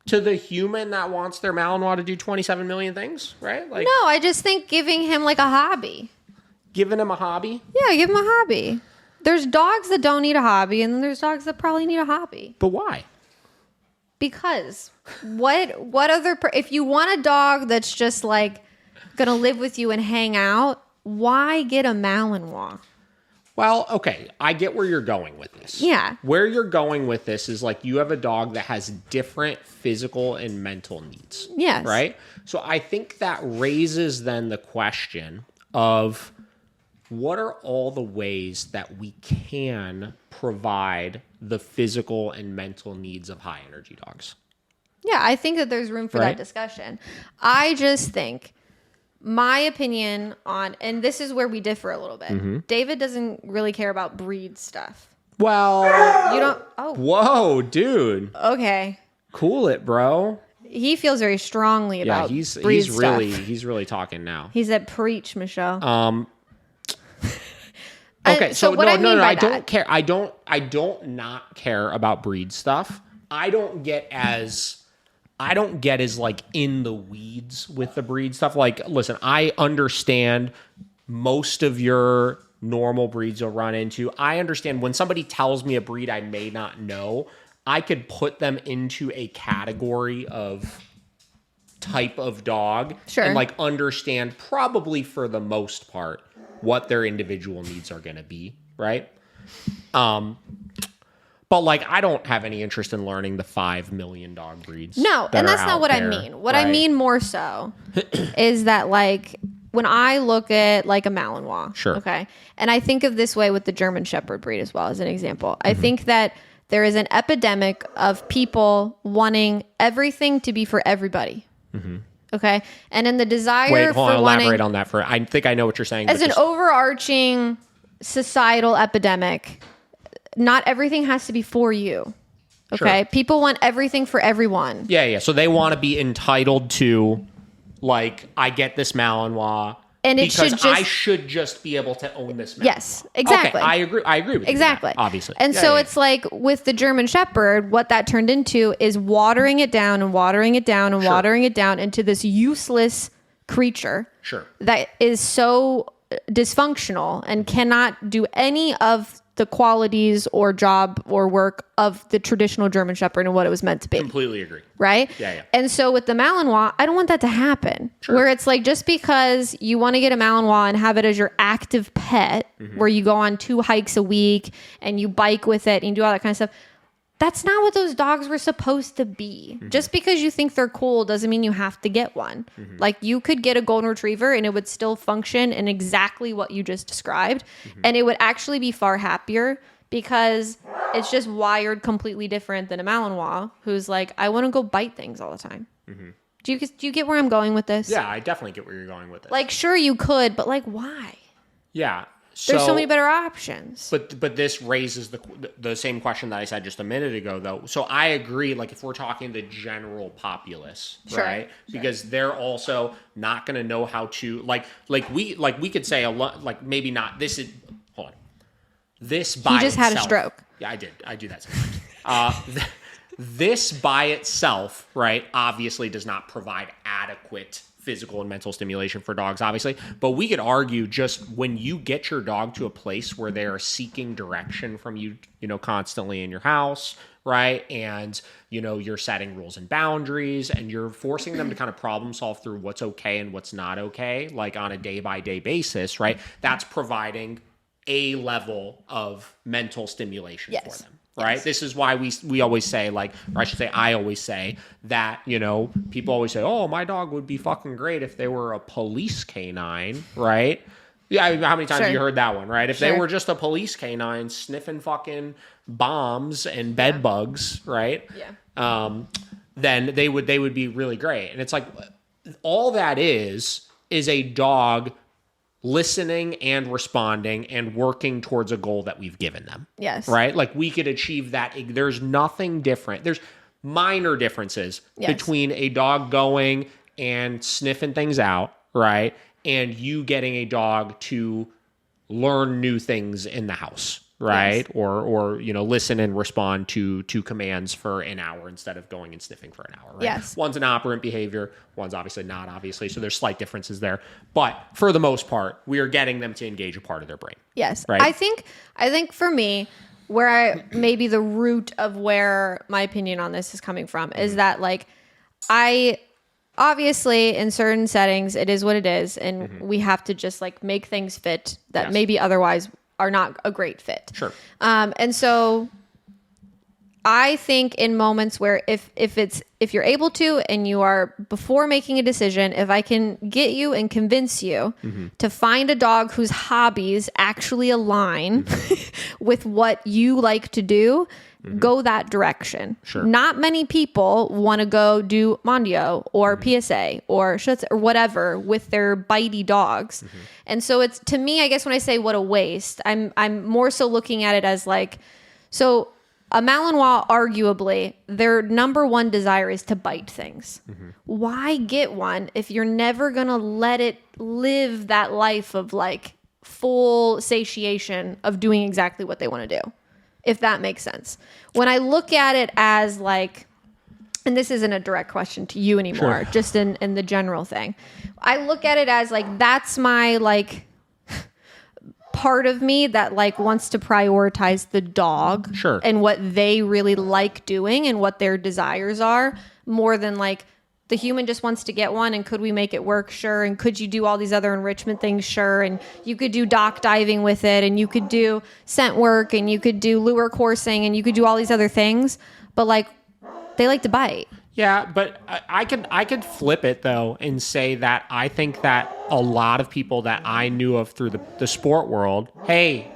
To the human that wants their Malinois to do 27 million things, right? Like no, I just think giving him like a hobby. Giving him a hobby? Yeah, give him a hobby. There's dogs that don't need a hobby, and then there's dogs that probably need a hobby. But why? Because what other if you want a dog that's just like gonna live with you and hang out, why get a Malinois? Well, okay, I get where you're going with this. Yeah. Where you're going with this is like you have a dog that has different physical and mental needs. Yes. Right? So I think that raises then the question of what are all the ways that we can provide the physical and mental needs of high energy dogs? Yeah, I think that there's room for that discussion. I just think my opinion on, and this is where we differ a little bit. Mm-hmm. David doesn't really care about breed stuff. Well, you don't. Oh, whoa, dude. Okay. Cool it, bro. He feels very strongly about breed stuff. He's really talking now. He's at preach, Michelle. Okay, so what I don't care. I don't not care about breed stuff. I don't get as like in the weeds with the breed stuff. Like, listen, I understand most of your normal breeds you'll run into. I understand when somebody tells me a breed I may not know, I could put them into a category of type of dog and like understand probably for the most part what their individual needs are going to be, right? But like I don't have any interest in learning the 5 million dog breeds. No, and that's not what I mean. What I mean more so is that like when I look at like a Malinois, okay, and I think of this way with the German Shepherd breed as well as an example. I think that there is an epidemic of people wanting everything to be for everybody. Mm-hmm. Okay. And in the desire elaborate on that I think I know what you're saying. As an overarching societal epidemic, not everything has to be for you. Okay. Sure. People want everything for everyone. Yeah. So they want to be entitled to, like, I get this Malinois And it because should just, I should just be able to own this Malinois. Yes, exactly. Okay, I agree with exactly. you on that, obviously. And it's like with the German Shepherd, what that turned into is watering it down and watering it down and watering it down into this useless creature. Sure. That is so dysfunctional and cannot do any of the qualities or job or work of the traditional German Shepherd and what it was meant to be. Completely agree. Right? Yeah. And so with the Malinois, I don't want that to happen. Sure. Where it's like, just because you want to get a Malinois and have it as your active pet, where you go on 2 hikes a week and you bike with it and you do all that kind of stuff, that's not what those dogs were supposed to be. Just because you think they're cool doesn't mean you have to get one. Like, you could get a golden retriever and it would still function in exactly what you just described. And it would actually be far happier, because it's just wired completely different than a Malinois, who's like, I want to go bite things all the time. Do you get where I'm going with this? Yeah, I definitely get where you're going with this. Like, sure you could, but like, why? Yeah. There's so many better options. But this raises the same question that I said just a minute ago, though. So I agree, like, if we're talking the general populace, right? Because they're also not going to know how to, like we could say a lot, like, maybe not, this is, hold on. This by itself. He just had a stroke. Yeah, I did. I do that sometimes. This by itself, right, obviously does not provide adequate physical and mental stimulation for dogs, obviously. But we could argue, just when you get your dog to a place where they are seeking direction from you, constantly in your house, right? And, you're setting rules and boundaries, and you're forcing them to kind of problem solve through what's okay and what's not okay, like on a day-by-day basis, right? That's providing a level of mental stimulation for them. Right. Yes. This is why we always say, like, or I should say, I always say that, people always say, oh, my dog would be fucking great if they were a police canine. Right. Yeah. How many times have you heard that one? Right. If they were just a police canine sniffing fucking bombs and bed bugs. Right. Yeah. Then they would be really great. And it's like, all that is a dog listening and responding and working towards a goal that we've given them. Yes. Right? Like, we could achieve that. There's nothing different. There's minor differences between a dog going and sniffing things out, right? And you getting a dog to learn new things in the house, right? Yes. Or listen and respond to commands for an hour instead of going and sniffing for an hour, right? Yes. One's an operant behavior, one's obviously not, obviously. So there's slight differences there. But for the most part, we are getting them to engage a part of their brain. Yes. Right? I think for me, maybe the root of where my opinion on this is coming from is that, like, obviously in certain settings, it is what it is. And we have to just, like, make things fit that maybe otherwise are not a great fit. Sure. And so I think in moments where if you're able to, and you are, before making a decision, if I can get you and convince you to find a dog whose hobbies actually align with what you like to do, go that direction. Sure. Not many people want to go do Mondio or PSA or Schutz or whatever with their bitey dogs. And so it's, to me, I guess when I say what a waste, I'm more so looking at it as like, so a Malinois, arguably, their number one desire is to bite things. Why get one if you're never going to let it live that life of, like, full satiation of doing exactly what they want to do? If that makes sense. When I look at it as, like, and this isn't a direct question to you anymore, just in the general thing. I look at it as, like, that's my, like, part of me that, like, wants to prioritize the dog and what they really like doing and what their desires are, more than, like, the human just wants to get one, and could we make it work? Sure. And could you do all these other enrichment things? Sure. And you could do dock diving with it, and you could do scent work, and you could do lure coursing, and you could do all these other things. But, like, they like to bite. Yeah, but I could flip it, though, and say that I think that a lot of people that I knew of through the sport world, hey.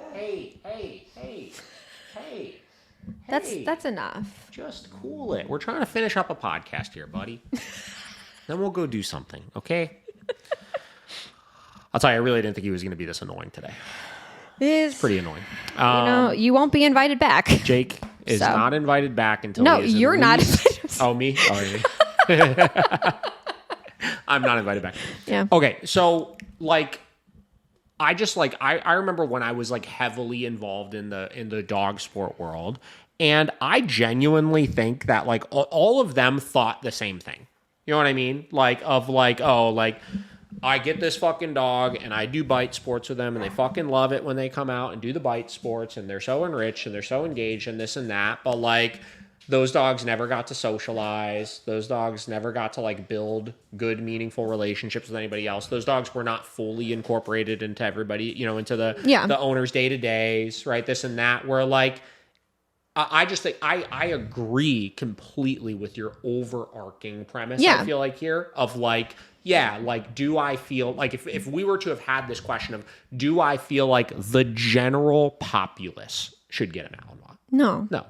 That's enough. Just cool it. We're trying to finish up a podcast here, buddy. Then we'll go do something, okay? I'll tell you, I really didn't think he was going to be this annoying today. It's pretty annoying. You won't be invited back. Jake is not invited back until No, you're not invited. Oh, me? Oh, yeah. I'm not invited back. Yeah. Okay, so like, I just like I remember when I was like heavily involved in the dog sport world, and I genuinely think that like all of them thought the same thing. You know what I mean? Like of like, oh, like I get this fucking dog and I do bite sports with them and they fucking love it when they come out and do the bite sports and they're so enriched and they're so engaged and this and that. But like those dogs never got to socialize. Those dogs never got to like build good, meaningful relationships with anybody else. Those dogs were not fully incorporated into everybody, you know, into the owner's day-to-days, right? This and that, where like, I just think I agree completely with your overarching premise. I feel like here of like, like, do I feel like if we were to have had this question of, do I feel like the general populace should get a Malinois? No.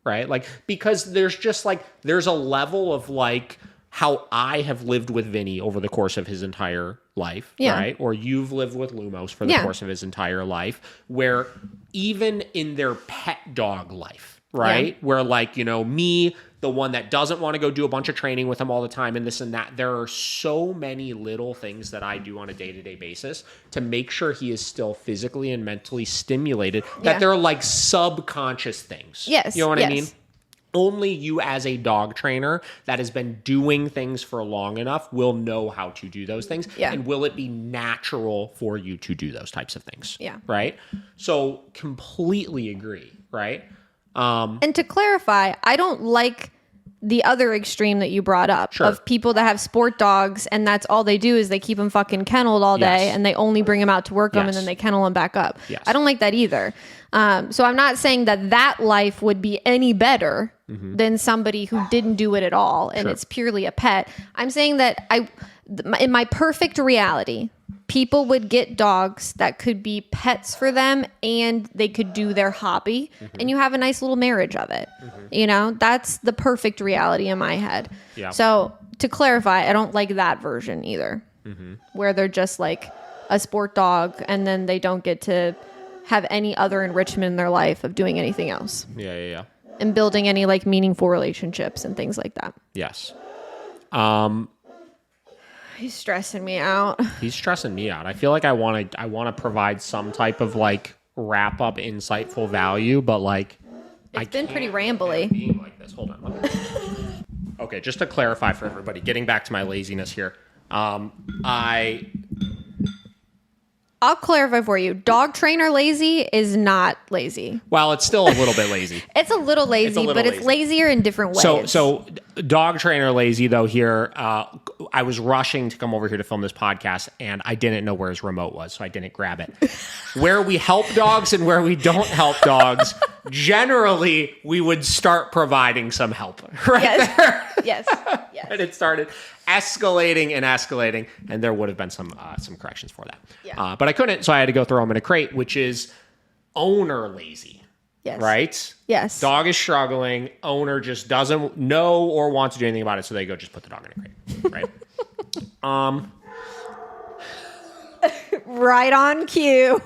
Right? Like, because there's just like, there's a level of like how I have lived with Vinny over the course of his entire life, right? Or you've lived with Lumos for the course of his entire life, where even in their pet dog life, right? Where like, you know, me, the one that doesn't want to go do a bunch of training with him all the time and this and that, there are so many little things that I do on a day-to-day basis to make sure he is still physically and mentally stimulated, that they're like subconscious things. Yes. You know what I mean? Only you as a dog trainer that has been doing things for long enough will know how to do those things. And will it be natural for you to do those types of things? Right? So completely agree, right? And to clarify, I don't like the other extreme that you brought up of people that have sport dogs and that's all they do is they keep them fucking kenneled all day and they only bring them out to work them and then they kennel them back up. I don't like that either. So I'm not saying that life would be any better than somebody who didn't do it at all and it's purely a pet. I'm saying that in my perfect reality, people would get dogs that could be pets for them and they could do their hobby and you have a nice little marriage of it. You know, that's the perfect reality in my head. So to clarify, I don't like that version either, where they're just like a sport dog and then they don't get to have any other enrichment in their life of doing anything else. And building any like meaningful relationships and things like that. He's stressing me out. He's stressing me out. I feel like I want to provide some type of like wrap up, insightful value, but like it's been pretty rambly. Being like this. Hold on. Okay, just to clarify for everybody, getting back to my laziness here. I'll clarify for you. Dog trainer lazy is not lazy. Well, it's still a little bit lazy. It's a little lazy, it's lazier in different ways. So dog trainer lazy though here. I was rushing to come over here to film this podcast and I didn't know where his remote was, so I didn't grab it. Where we help dogs and where we don't help dogs, generally we would start providing some help right there. Yes. And it started escalating, and there would have been some corrections for that. But I couldn't, so I had to go throw them in a crate, which is owner lazy. Right? Yes. Dog is struggling. Owner just doesn't know or want to do anything about it, so they go just put the dog in a crate. Right? Right on cue.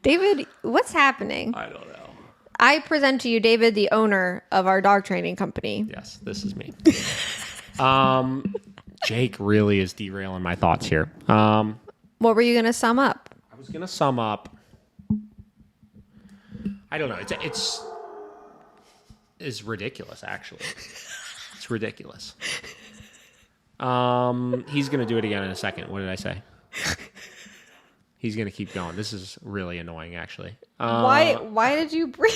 David, what's happening? I don't know. I present to you David, the owner of our dog training company. Yes, this is me. Jake really is derailing my thoughts here. What were you going to sum up? I was going to sum up. I don't know. It's ridiculous, actually. It's ridiculous. He's going to do it again in a second. What did I say? He's going to keep going. This is really annoying, actually. Why did you bring...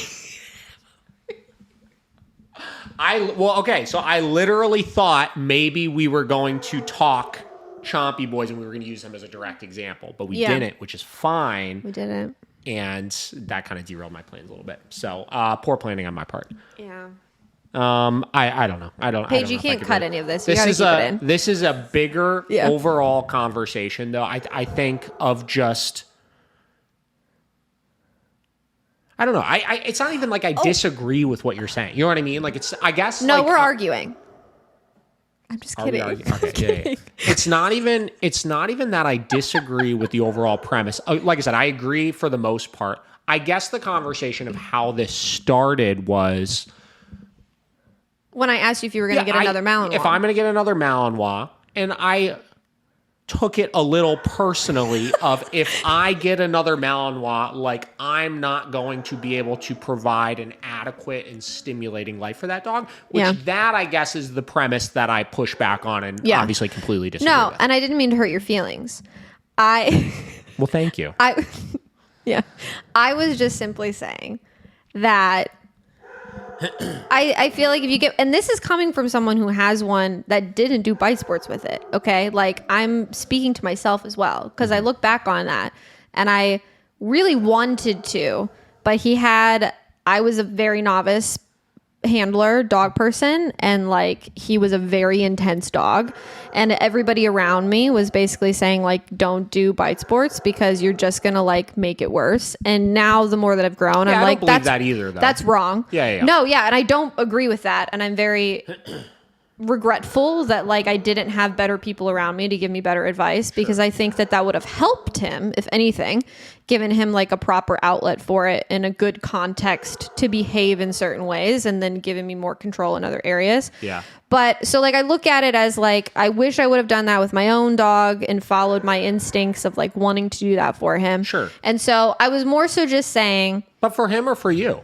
So I literally thought maybe we were going to talk Chompy Boys and we were going to use them as a direct example, but we didn't, which is fine. We didn't. And that kind of derailed my plans a little bit. So poor planning on my part. Yeah. I don't know. Paige, you can't cut any of this. You gotta keep it in. This is a bigger overall conversation, though. I think of just... I don't know. It's not even like I disagree with what you're saying. You know what I mean? Like I guess. No, like, we're arguing. I'm just kidding. Okay. It's not even that I disagree with the overall premise. Like I said, I agree for the most part. I guess the conversation of how this started was when I asked you if you were going to get another Malinois. If I'm going to get another Malinois, and took it a little personally of if I get another Malinois, like I'm not going to be able to provide an adequate and stimulating life for that dog, which that I guess is the premise that I push back on and obviously completely disagree with. And I didn't mean to hurt your feelings. Well, thank you. I was just simply saying that I feel like if you get, and this is coming from someone who has one that didn't do bite sports with it. Okay. Like I'm speaking to myself as well. Cause I look back on that and I really wanted to, but I was a very novice handler, dog person, and like he was a very intense dog, and everybody around me was basically saying like don't do bite sports because you're just gonna like make it worse. And now the more that I've grown, I'm like, that's that either though. That's wrong. No, and I don't agree with that, and I'm very regretful that like I didn't have better people around me to give me better advice, because I think that would have helped him, if anything, given him like a proper outlet for it in a good context to behave in certain ways, and then giving me more control in other areas. But so like I look at it as like I wish I would have done that with my own dog and followed my instincts of like wanting to do that for him. And so I was more so just saying, but for him or for you?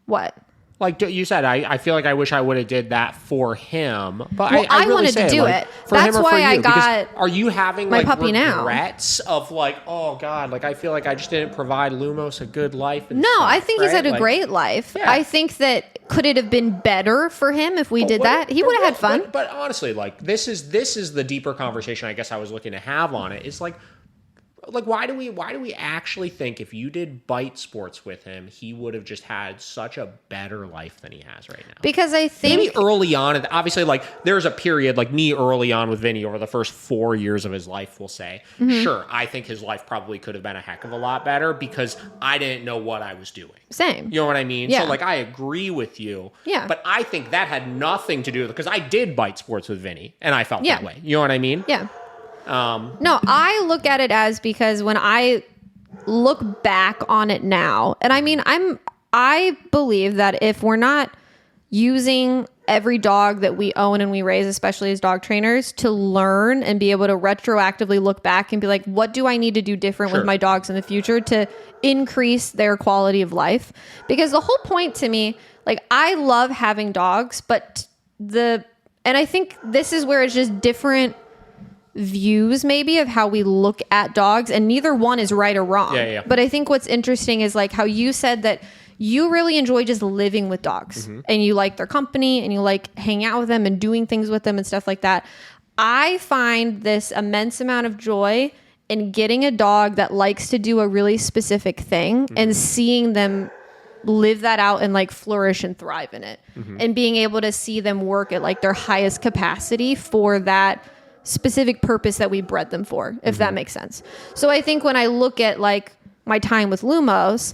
What? Like you said, I feel like I wish I would have did that for him. But I really wanted to do it. That's why I got. Are you having my like puppy regrets of like, oh God, like I feel like I just didn't provide Lumos a good life? And no, stuff, I think he's had a great life. I think that could it have been better for him if we did that? He would have had fun. But honestly, like this is the deeper conversation I guess I was looking to have on it. Is like why do we actually think if you did bite sports with him, he would have just had such a better life than he has right now? Because I think maybe early on, obviously, like there's a period like me early on with Vinny over the first 4 years of his life, we'll say, sure, I think his life probably could have been a heck of a lot better because I didn't know what I was doing. Same. You know what I mean? So like I agree with you. But I think that had nothing to do with it because I did bite sports with Vinny and I felt that way. You know what I mean? No, I look at it as, because when I look back on it now, and I mean, I believe that if we're not using every dog that we own and we raise, especially as dog trainers, to learn and be able to retroactively look back and be like, what do I need to do different with my dogs in the future to increase their quality of life? Because the whole point to me, like I love having dogs, but and I think this is where it's just different views maybe of how we look at dogs, and neither one is right or wrong. But I think what's interesting is like how you said that you really enjoy just living with dogs and you like their company and you like hanging out with them and doing things with them and stuff like that. I find this immense amount of joy in getting a dog that likes to do a really specific thing and seeing them live that out and like flourish and thrive in it, and being able to see them work at like their highest capacity for that specific purpose that we bred them for, if that makes sense. So I think when I look at like my time with Lumos,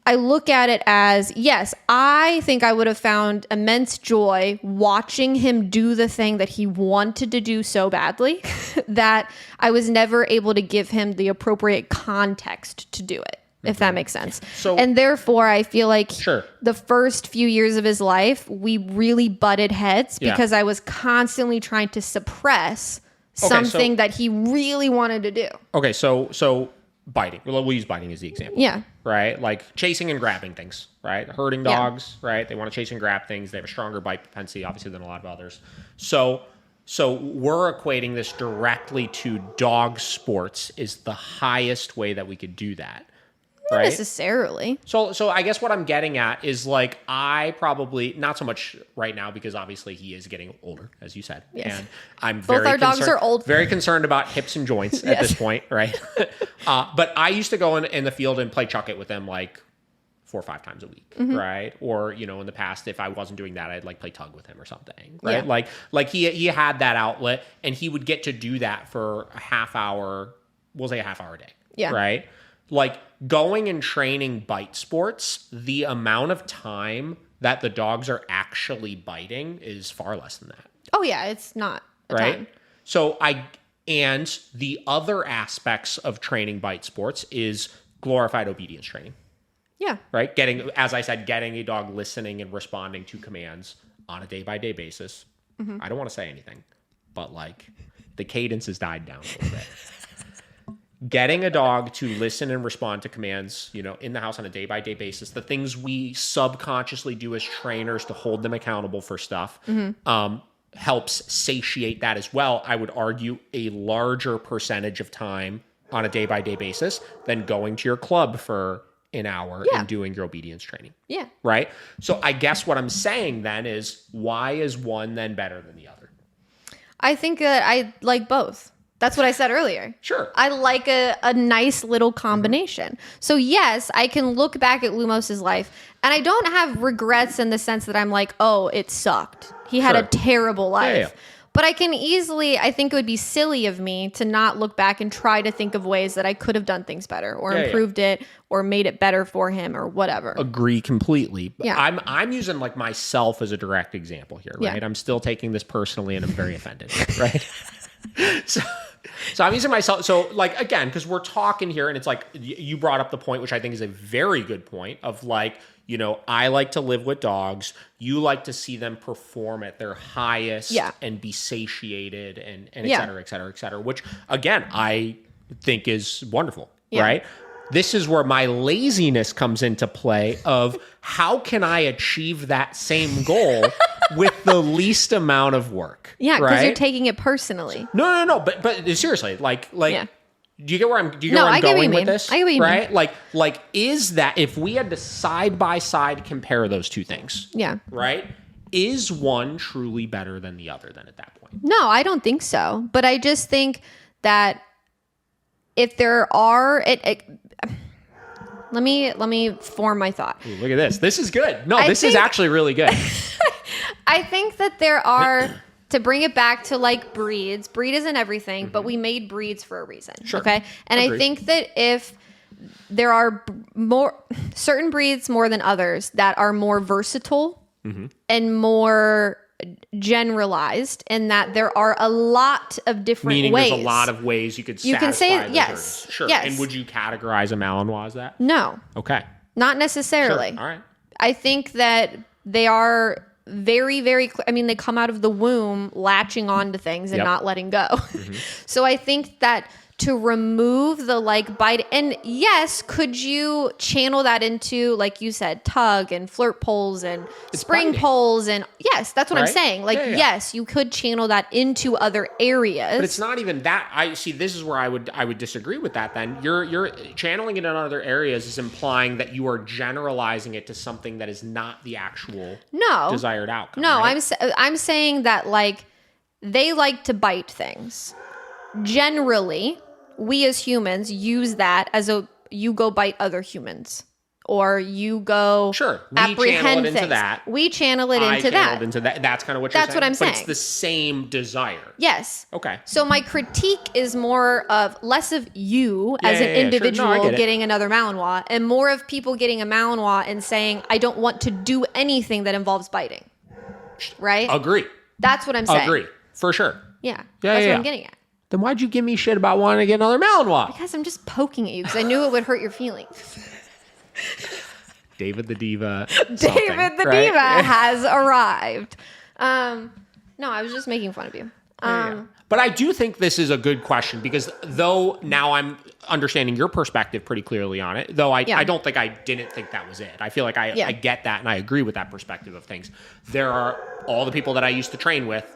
I look at it as, yes, I think I would have found immense joy watching him do the thing that he wanted to do so badly that I was never able to give him the appropriate context to do it, if that makes sense. So, and therefore, I feel like the first few years of his life, we really butted heads because I was constantly trying to suppress something that he really wanted to do. Okay, so biting. We'll use biting as the example. Right? Like chasing and grabbing things, right? Herding dogs, right? They want to chase and grab things. They have a stronger bite propensity, obviously, than a lot of others. So we're equating this directly to dog sports is the highest way that we could do that. Not necessarily. So I guess what I'm getting at is like I probably not so much right now because obviously he is getting older, as you said, and I'm both our dogs are old, very concerned about hips and joints at this point, right? But I used to go in the field and play chuck it with them like 4 or 5 times a week, right? Or in the past, if I wasn't doing that, I'd like play tug with him or something, right? Like he had that outlet, and he would get to do that for a half hour. We'll say a half hour a day, right? Like going and training bite sports, the amount of time that the dogs are actually biting is far less than that. Oh yeah, it's not a time. So and the other aspects of training bite sports is glorified obedience training. Yeah. Right? As I said, getting a dog listening and responding to commands on a day-by-day basis. I don't want to say anything, but like the cadence has died down a little bit. Getting a dog to listen and respond to commands, in the house on a day-by-day basis, the things we subconsciously do as trainers to hold them accountable for stuff, helps satiate that as well. I would argue a larger percentage of time on a day-by-day basis than going to your club for an hour and doing your obedience training. Yeah. Right? So I guess what I'm saying then is, why is one then better than the other? I think that I like both. That's what I said earlier. Sure. I like a nice little combination. So yes, I can look back at Lumos's life and I don't have regrets in the sense that I'm like, oh, it sucked. He had a terrible life. Yeah. But I think it would be silly of me to not look back and try to think of ways that I could have done things better or improved it or made it better for him or whatever. Agree completely. Yeah. I'm using like myself as a direct example here, right? Yeah. I'm still taking this personally and I'm very offended, right? So I'm using myself. So like, again, because we're talking here and it's like, you brought up the point, which I think is a very good point of like, I like to live with dogs. You like to see them perform at their highest and be satiated and et cetera, et cetera, et cetera, which again, I think is wonderful, right? This is where my laziness comes into play of how can I achieve that same goal with the least amount of work? Yeah, because right? you're taking it personally. No. But seriously, like, do you get where I'm I get what you going with mean. this? I get what you right? Mean. Like, is that if we had to side by side compare those two things? Yeah. Right? Is one truly better than the other then at that point? No, I don't think so. But I just think that if there are let me form my thought. Ooh, look at this. This is good. No, this is actually really good. I think that there are, to bring it back to like breeds, breed isn't everything, but we made breeds for a reason. Sure. Okay. And Agreed. I think that if there are certain breeds more than others that are more versatile and more generalized, in that there are a lot of different Meaning ways. there's a lot of ways you could You can say satisfy the yes. journeys. Sure. Yes. And would you categorize a malanois as that? No, Okay. not necessarily. Sure. All right. I think that they are very, very, they come out of the womb latching on to things and not letting go. So I think that to remove the like bite, and yes, could you channel that into, like you said, tug and flirt poles and spring biting. poles, and yes, that's what I'm Right? saying. Like, yes, you could channel that into other areas. But it's not even that. I see. This is where I would disagree with that. Then you're channeling it in other areas is implying that you are generalizing it to something that is not the actual desired outcome. No, right? I'm saying that like they like to bite things. Generally, we as humans use that as you go bite other humans. Or you go apprehend things. We channel it into that. Into that. That's kind of what you're saying. That's what I'm saying. But it's the same desire. Yes. Okay. So my critique is less of you as an individual getting another Malinois, and more of people getting a Malinois and saying, I don't want to do anything that involves biting. Right? Agree. That's what I'm saying. Agree. For sure. Yeah. That's what I'm getting at. Then why'd you give me shit about wanting to get another Malinois? Because I'm just poking at you because I knew it would hurt your feelings. David the Diva. David the Diva has arrived. No, I was just making fun of you. But I do think this is a good question because though now I'm understanding your perspective pretty clearly on it, though I don't think I didn't think that was it. I feel like I get that and I agree with that perspective of things. There are all the people that I used to train with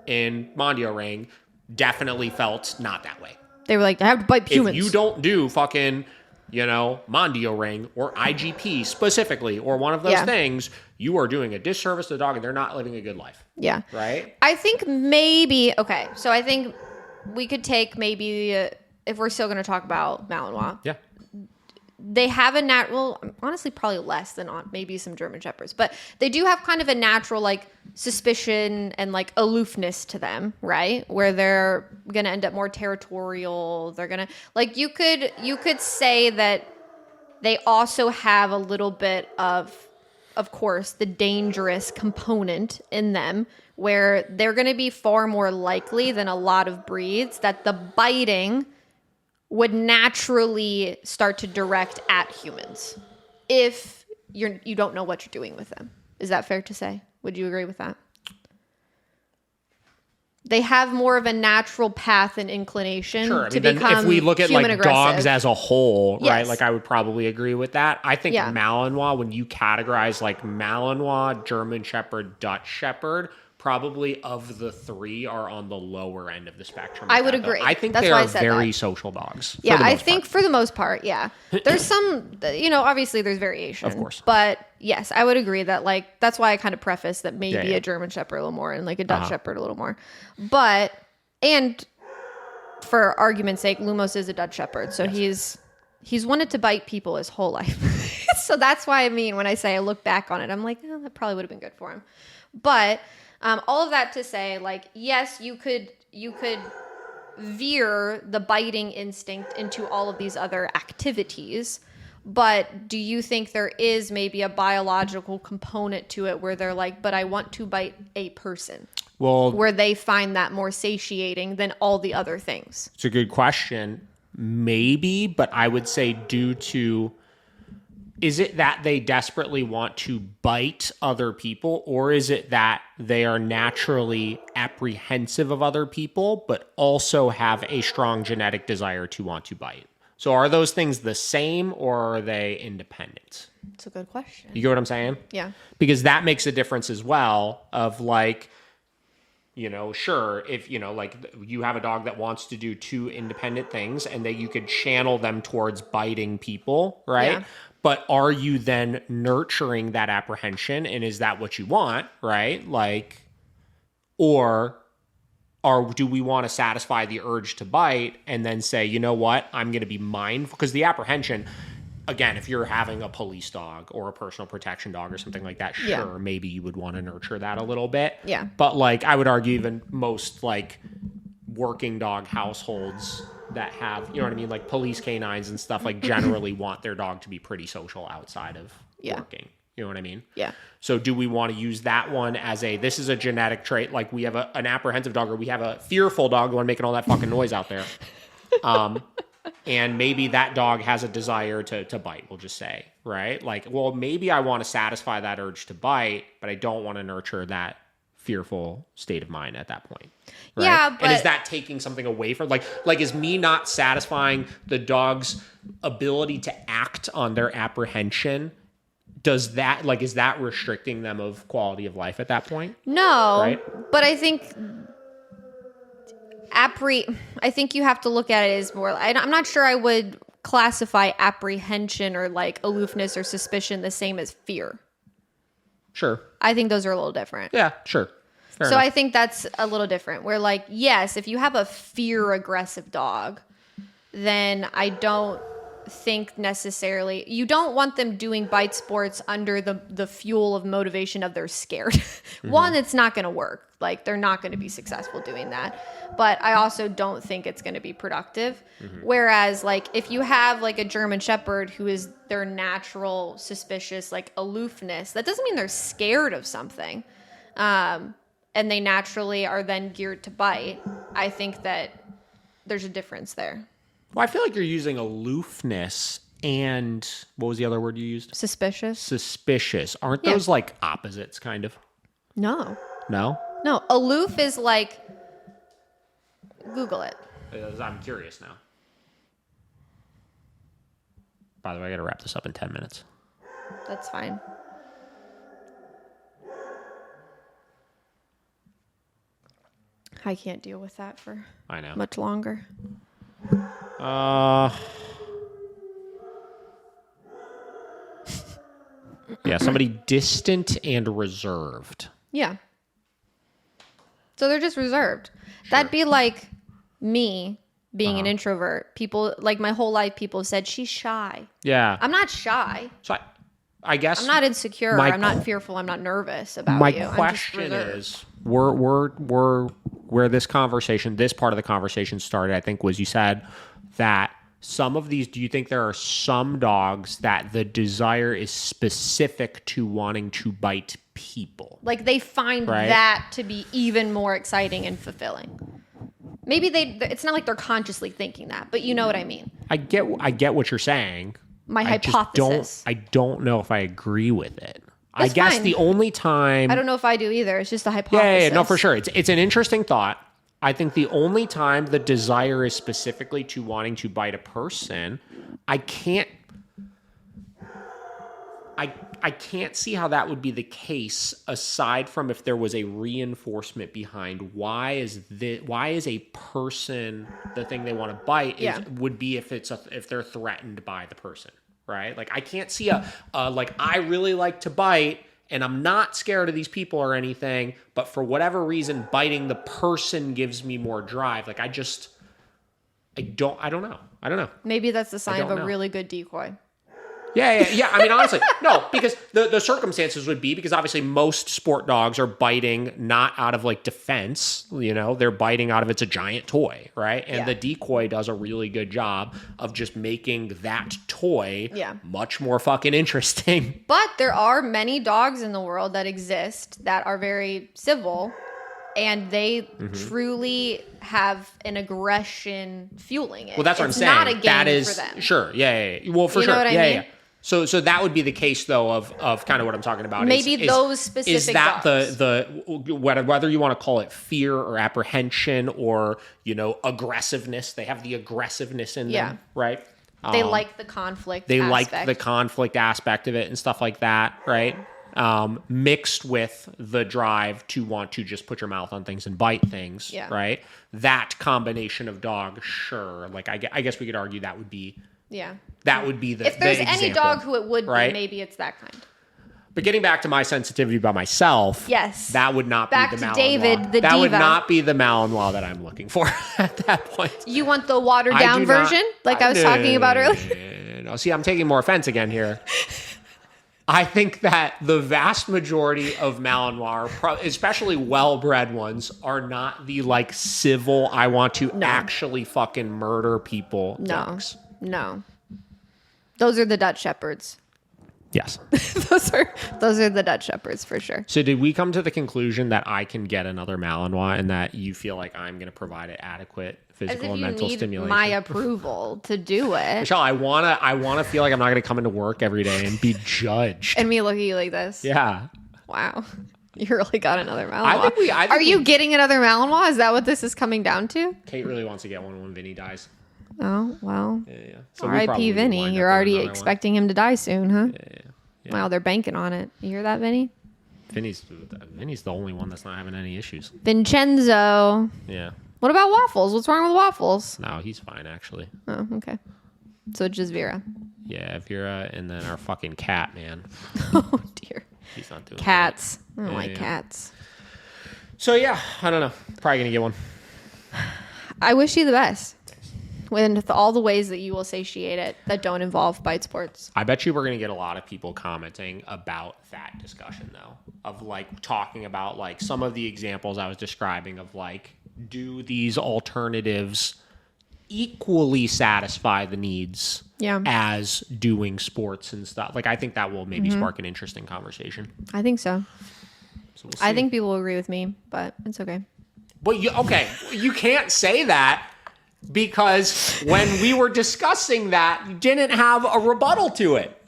in Mondio Ring definitely felt not that way. They were like, I have to bite humans. If you don't do fucking, Mondio Ring or IGP specifically, or one of those things, you are doing a disservice to the dog and they're not living a good life. Yeah. Right? I think maybe, so I think we could take maybe, if we're still going to talk about Malinois. Yeah. They have a natural, honestly, probably less than maybe some German Shepherds, but they do have kind of a natural like suspicion and like aloofness to them, right? Where they're going to end up more territorial. They're going to like, you could say that they also have a little bit of course, the dangerous component in them where they're going to be far more likely than a lot of breeds that the biting would naturally start to direct at humans if you don't know what you're doing with them. Is that fair to say? Would you agree with that? they have more of a natural path and inclination Sure. I to mean, become if we look at like aggressive. dogs as a whole, Yes. right? Like I would probably agree with that. I think Yeah. Malinois, when you categorize like Malinois, German Shepherd, Dutch Shepherd, probably of the three are on the lower end of the spectrum. I would agree. I think That's they why are I said very that. social dogs. Yeah, I think for the most part, yeah. There's some, obviously there's variation. Of course. But yes, I would agree that like, that's why I kind of preface that maybe Yeah. a German Shepherd a little more and like a Dutch Shepherd a little more. But, and for argument's sake, Lumos is a Dutch Shepherd. So he's wanted to bite people his whole life. So that's why I mean, when I say I look back on it, I'm like, that probably would have been good for him. But all of that to say, like, yes, you could veer the biting instinct into all of these other activities. But do you think there is maybe a biological component to it where they're like, but I want to bite a person? Well, where they find that more satiating than all the other things? it's a good question. Maybe, but I would say due to, is it that they desperately want to bite other people, or is it that they are naturally apprehensive of other people, but also have a strong genetic desire to want to bite? So are those things the same, or are they independent? It's a good question. You get what I'm saying? Yeah. Because that makes a difference as well of like, sure, if, like you have a dog that wants to do two independent things and that you could channel them towards biting people, right? Yeah. But are you then nurturing that apprehension, and is that what you want, right? Like, or do we want to satisfy the urge to bite and then say, you know what, I'm going to be mindful? Because the apprehension, again, if you're having a police dog or a personal protection dog or something like that, sure, Yeah. maybe you would want to nurture that a little bit. Yeah. But like, I would argue even most like working dog households that have, you know what I mean, like police canines and stuff, like generally want their dog to be pretty social outside of working. You know what I mean? Yeah. So do we want to use that one as this is a genetic trait, like we have an apprehensive dog, or we have a fearful dog, the one making all that fucking noise out there. And maybe that dog has a desire to bite, we'll just say, right? Like, well, maybe I want to satisfy that urge to bite, but I don't want to nurture that fearful state of mind at that point. Right? Yeah, but... And is that taking something away from, like is me not satisfying the dog's ability to act on their apprehension? Does that, like, is that restricting them of quality of life at that point? No, Right? But I think I think you have to look at it as more, I'm not sure I would classify apprehension or like aloofness or suspicion the same as fear. Sure. I think those are a little different. Yeah, sure. Fair So enough. I think that's a little different. Where like, yes, if you have a fear aggressive dog, then I don't think necessarily, you don't want them doing bite sports under the fuel of motivation of they're scared. One, it's not going to work. Like they're not going to be successful doing that. But I also don't think it's going to be productive. Whereas like if you have like a German Shepherd who is their natural suspicious like aloofness, that doesn't mean they're scared of something. And they naturally are then geared to bite. I think that there's a difference there. Well, I feel like you're using aloofness and what was the other word you used? Suspicious? Suspicious. Aren't Yeah. those like opposites, kind of? No. No? No. Aloof is like, Google it. I'm curious now. By the way, I got to wrap this up in 10 minutes. That's fine. I can't deal with that for I know. much longer. Yeah, somebody distant and reserved. Yeah. So they're just reserved. That'd be like me being an introvert. People, like my whole life, people said she's shy. Yeah. I'm not shy. So I guess I'm not insecure. I'm not fearful. I'm not nervous about my you. question is, we're where this conversation, this part of the conversation started, I think, was you said that some of these, do you think there are some dogs that the desire is specific to wanting to bite people? like they find Right. that to be even more exciting and fulfilling. Maybe it's not like they're consciously thinking that, but you know what I mean. I get what you're saying. My I just hypothesis. I don't know if I agree with it. I That's guess fine. the only time I don't know if I do either. It's just a hypothesis. Yeah, no, for sure. It's an interesting thought. I think the only time the desire is specifically to wanting to bite a person, I can't see how that would be the case aside from if there was a reinforcement behind why is a person the thing they want to bite would be if they're threatened by the person, right? Like I can't see like I really like to bite and I'm not scared of these people or anything, but for whatever reason biting the person gives me more drive. Like I don't know. Maybe that's the sign of a really good decoy. Yeah. I mean, honestly, no, because the circumstances would be because obviously most sport dogs are biting not out of like defense, they're biting out of it's a giant toy, right? And the decoy does a really good job of just making that toy much more fucking interesting. But there are many dogs in the world that exist that are very civil and they truly have an aggression fueling it. Well, that's what I'm saying. It's not a game that is, for them. Sure. Yeah. Well, for you know sure. What I mean? Yeah. So that would be the case, though, of kind of what I'm talking about. Maybe those specific is that dogs. the whether you want to call it fear or apprehension or aggressiveness? They have the aggressiveness in them, right? They like the conflict. They aspect. like the conflict aspect of it and stuff like that, right? Mixed with the drive to want to just put your mouth on things and bite things, right? That combination of dog, sure. Like I guess we could argue that would be. Yeah. That would be the if there's the any example, dog who it would right? be, maybe it's that kind. But getting back to my sensitivity by myself, yes, that would not back be the to Malinois. David, the that diva. would not be the Malinois that I'm looking for at that point. You want the watered down version, like I was talking about earlier? No, see, I'm taking more offense again here. I think that the vast majority of Malinois, especially well-bred ones, are not the like civil, I want to actually fucking murder people dogs. No. Those are the Dutch Shepherds. Yes. those are the Dutch Shepherds for sure. So did we come to the conclusion that I can get another Malinois and that you feel like I'm going to provide it adequate physical and mental stimulation? My approval to do it. Michelle, I wanna feel like I'm not going to come into work every day and be judged. And me look at you like this. Yeah. Wow. You really got another Malinois. Are you getting another Malinois? Is that what this is coming down to? Kate really wants to get one when Vinny dies. Oh, well. Yeah. So R.I.P. Vinny. You're already expecting him to die soon, huh? Yeah. Wow, they're banking on it. You hear that, Vinny? Vinny's the only one that's not having any issues. Vincenzo. Yeah. What about Waffles? What's wrong with Waffles? No, he's fine, actually. Oh, okay. So it's just Vera. Yeah, Vera and then our fucking cat, man. Oh, dear. He's not doing cats. Right. I don't like cats. So, yeah, I don't know. Probably going to get one. I wish you the best. With all the ways that you will satiate it that don't involve bite sports. I bet you we're going to get a lot of people commenting about that discussion, though, of like talking about like some of the examples I was describing of like, do these alternatives equally satisfy the needs as doing sports and stuff? Like, I think that will maybe spark an interesting conversation. I think so. We'll see. I think people will agree with me, but it's okay. But you can't say that. Because when we were discussing that, you didn't have a rebuttal to it.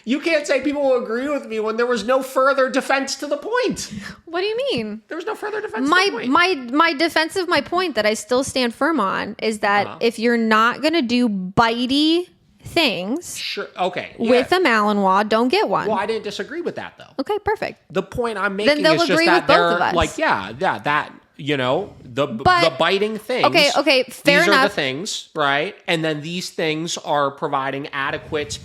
You can't say people will agree with me when there was no further defense to the point. What do you mean? There was no further defense to the point. My defense of my point that I still stand firm on is that if you're not going to do bitey things with a Malinois, don't get one. Well, I didn't disagree with that, though. Okay, perfect. The point I'm making then is just that they're like, that... the biting things. Okay, fair enough. These are the things, right? And then these things are providing adequate,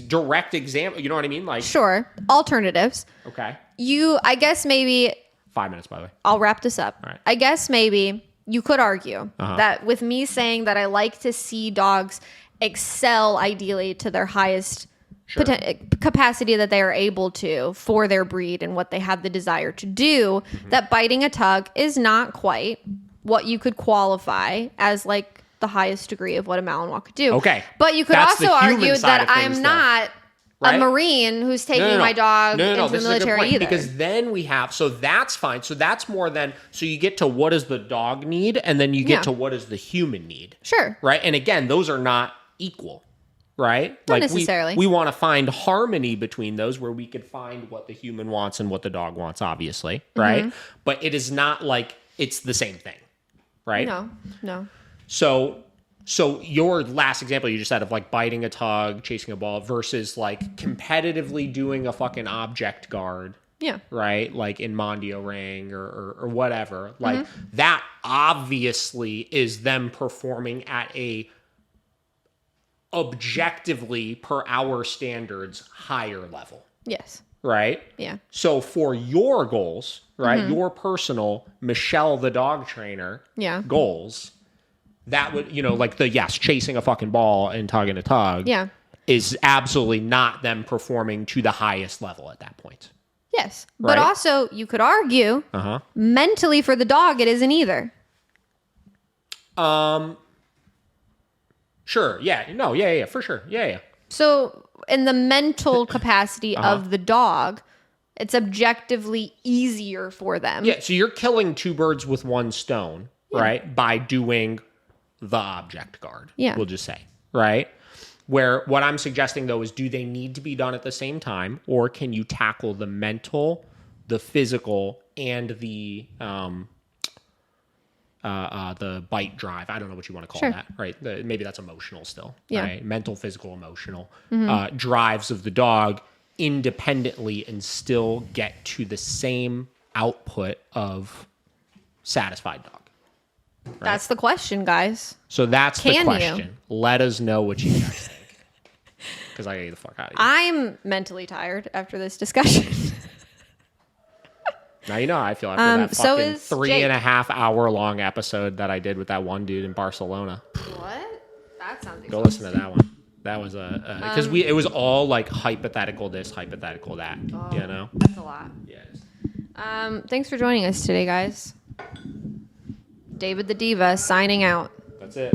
direct example. You know what I mean? Like, sure, alternatives. Okay. I guess maybe 5 minutes, by the way. I'll wrap this up. All right. I guess maybe you could argue that with me saying that I like to see dogs excel ideally to their highest capacity that they are able to for their breed and what they have the desire to do, that biting a tug is not quite what you could qualify as like the highest degree of what a Malinois could do. Okay. But you could also argue that I'm not a Marine who's taking my dog into the military either. Because then we have, so that's fine. So that's more than, so you get to what does the dog need, and then you get to what does the human need. Sure. Right? And again, those are not equal. Right? Not necessarily. We want to find harmony between those where we could find what the human wants and what the dog wants, obviously. Right? But it is not like it's the same thing, right? No. So your last example you just said of like biting a tug, chasing a ball versus like competitively doing a fucking object guard. Yeah. Right? Like in Mondio Ring or whatever. Like that obviously is them performing at a objectively per our standards higher level. Yes. Right? Yeah. So for your goals, right? Your personal Michelle the dog trainer goals, that would, like chasing a fucking ball and tugging a tug is absolutely not them performing to the highest level at that point. Yes. But also, you could argue mentally for the dog, it isn't either. Sure. Yeah. No. Yeah. For sure. Yeah. So in the mental capacity of the dog, it's objectively easier for them. Yeah. So you're killing two birds with one stone, right? By doing the object guard. Yeah. We'll just say, right? Where what I'm suggesting though is, do they need to be done at the same time, or can you tackle the mental, the physical, and the bite drive? I don't know what you want to call that, right? Maybe that's emotional still, right? Mental, physical, emotional drives of the dog independently and still get to the same output of satisfied dog. Right? That's the question, guys. So that's the question. You? Let us know what you guys think. Because I gotta get the fuck out of here. I'm mentally tired after this discussion. Now you know how I feel after that fucking so 3.5 hour long episode that I did with that one dude in Barcelona. What? That sounds exhausting. Go listen to that one. That was because it was all like hypothetical this, hypothetical that. That's a lot. Yes. Thanks for joining us today, guys. David the Diva signing out. That's it.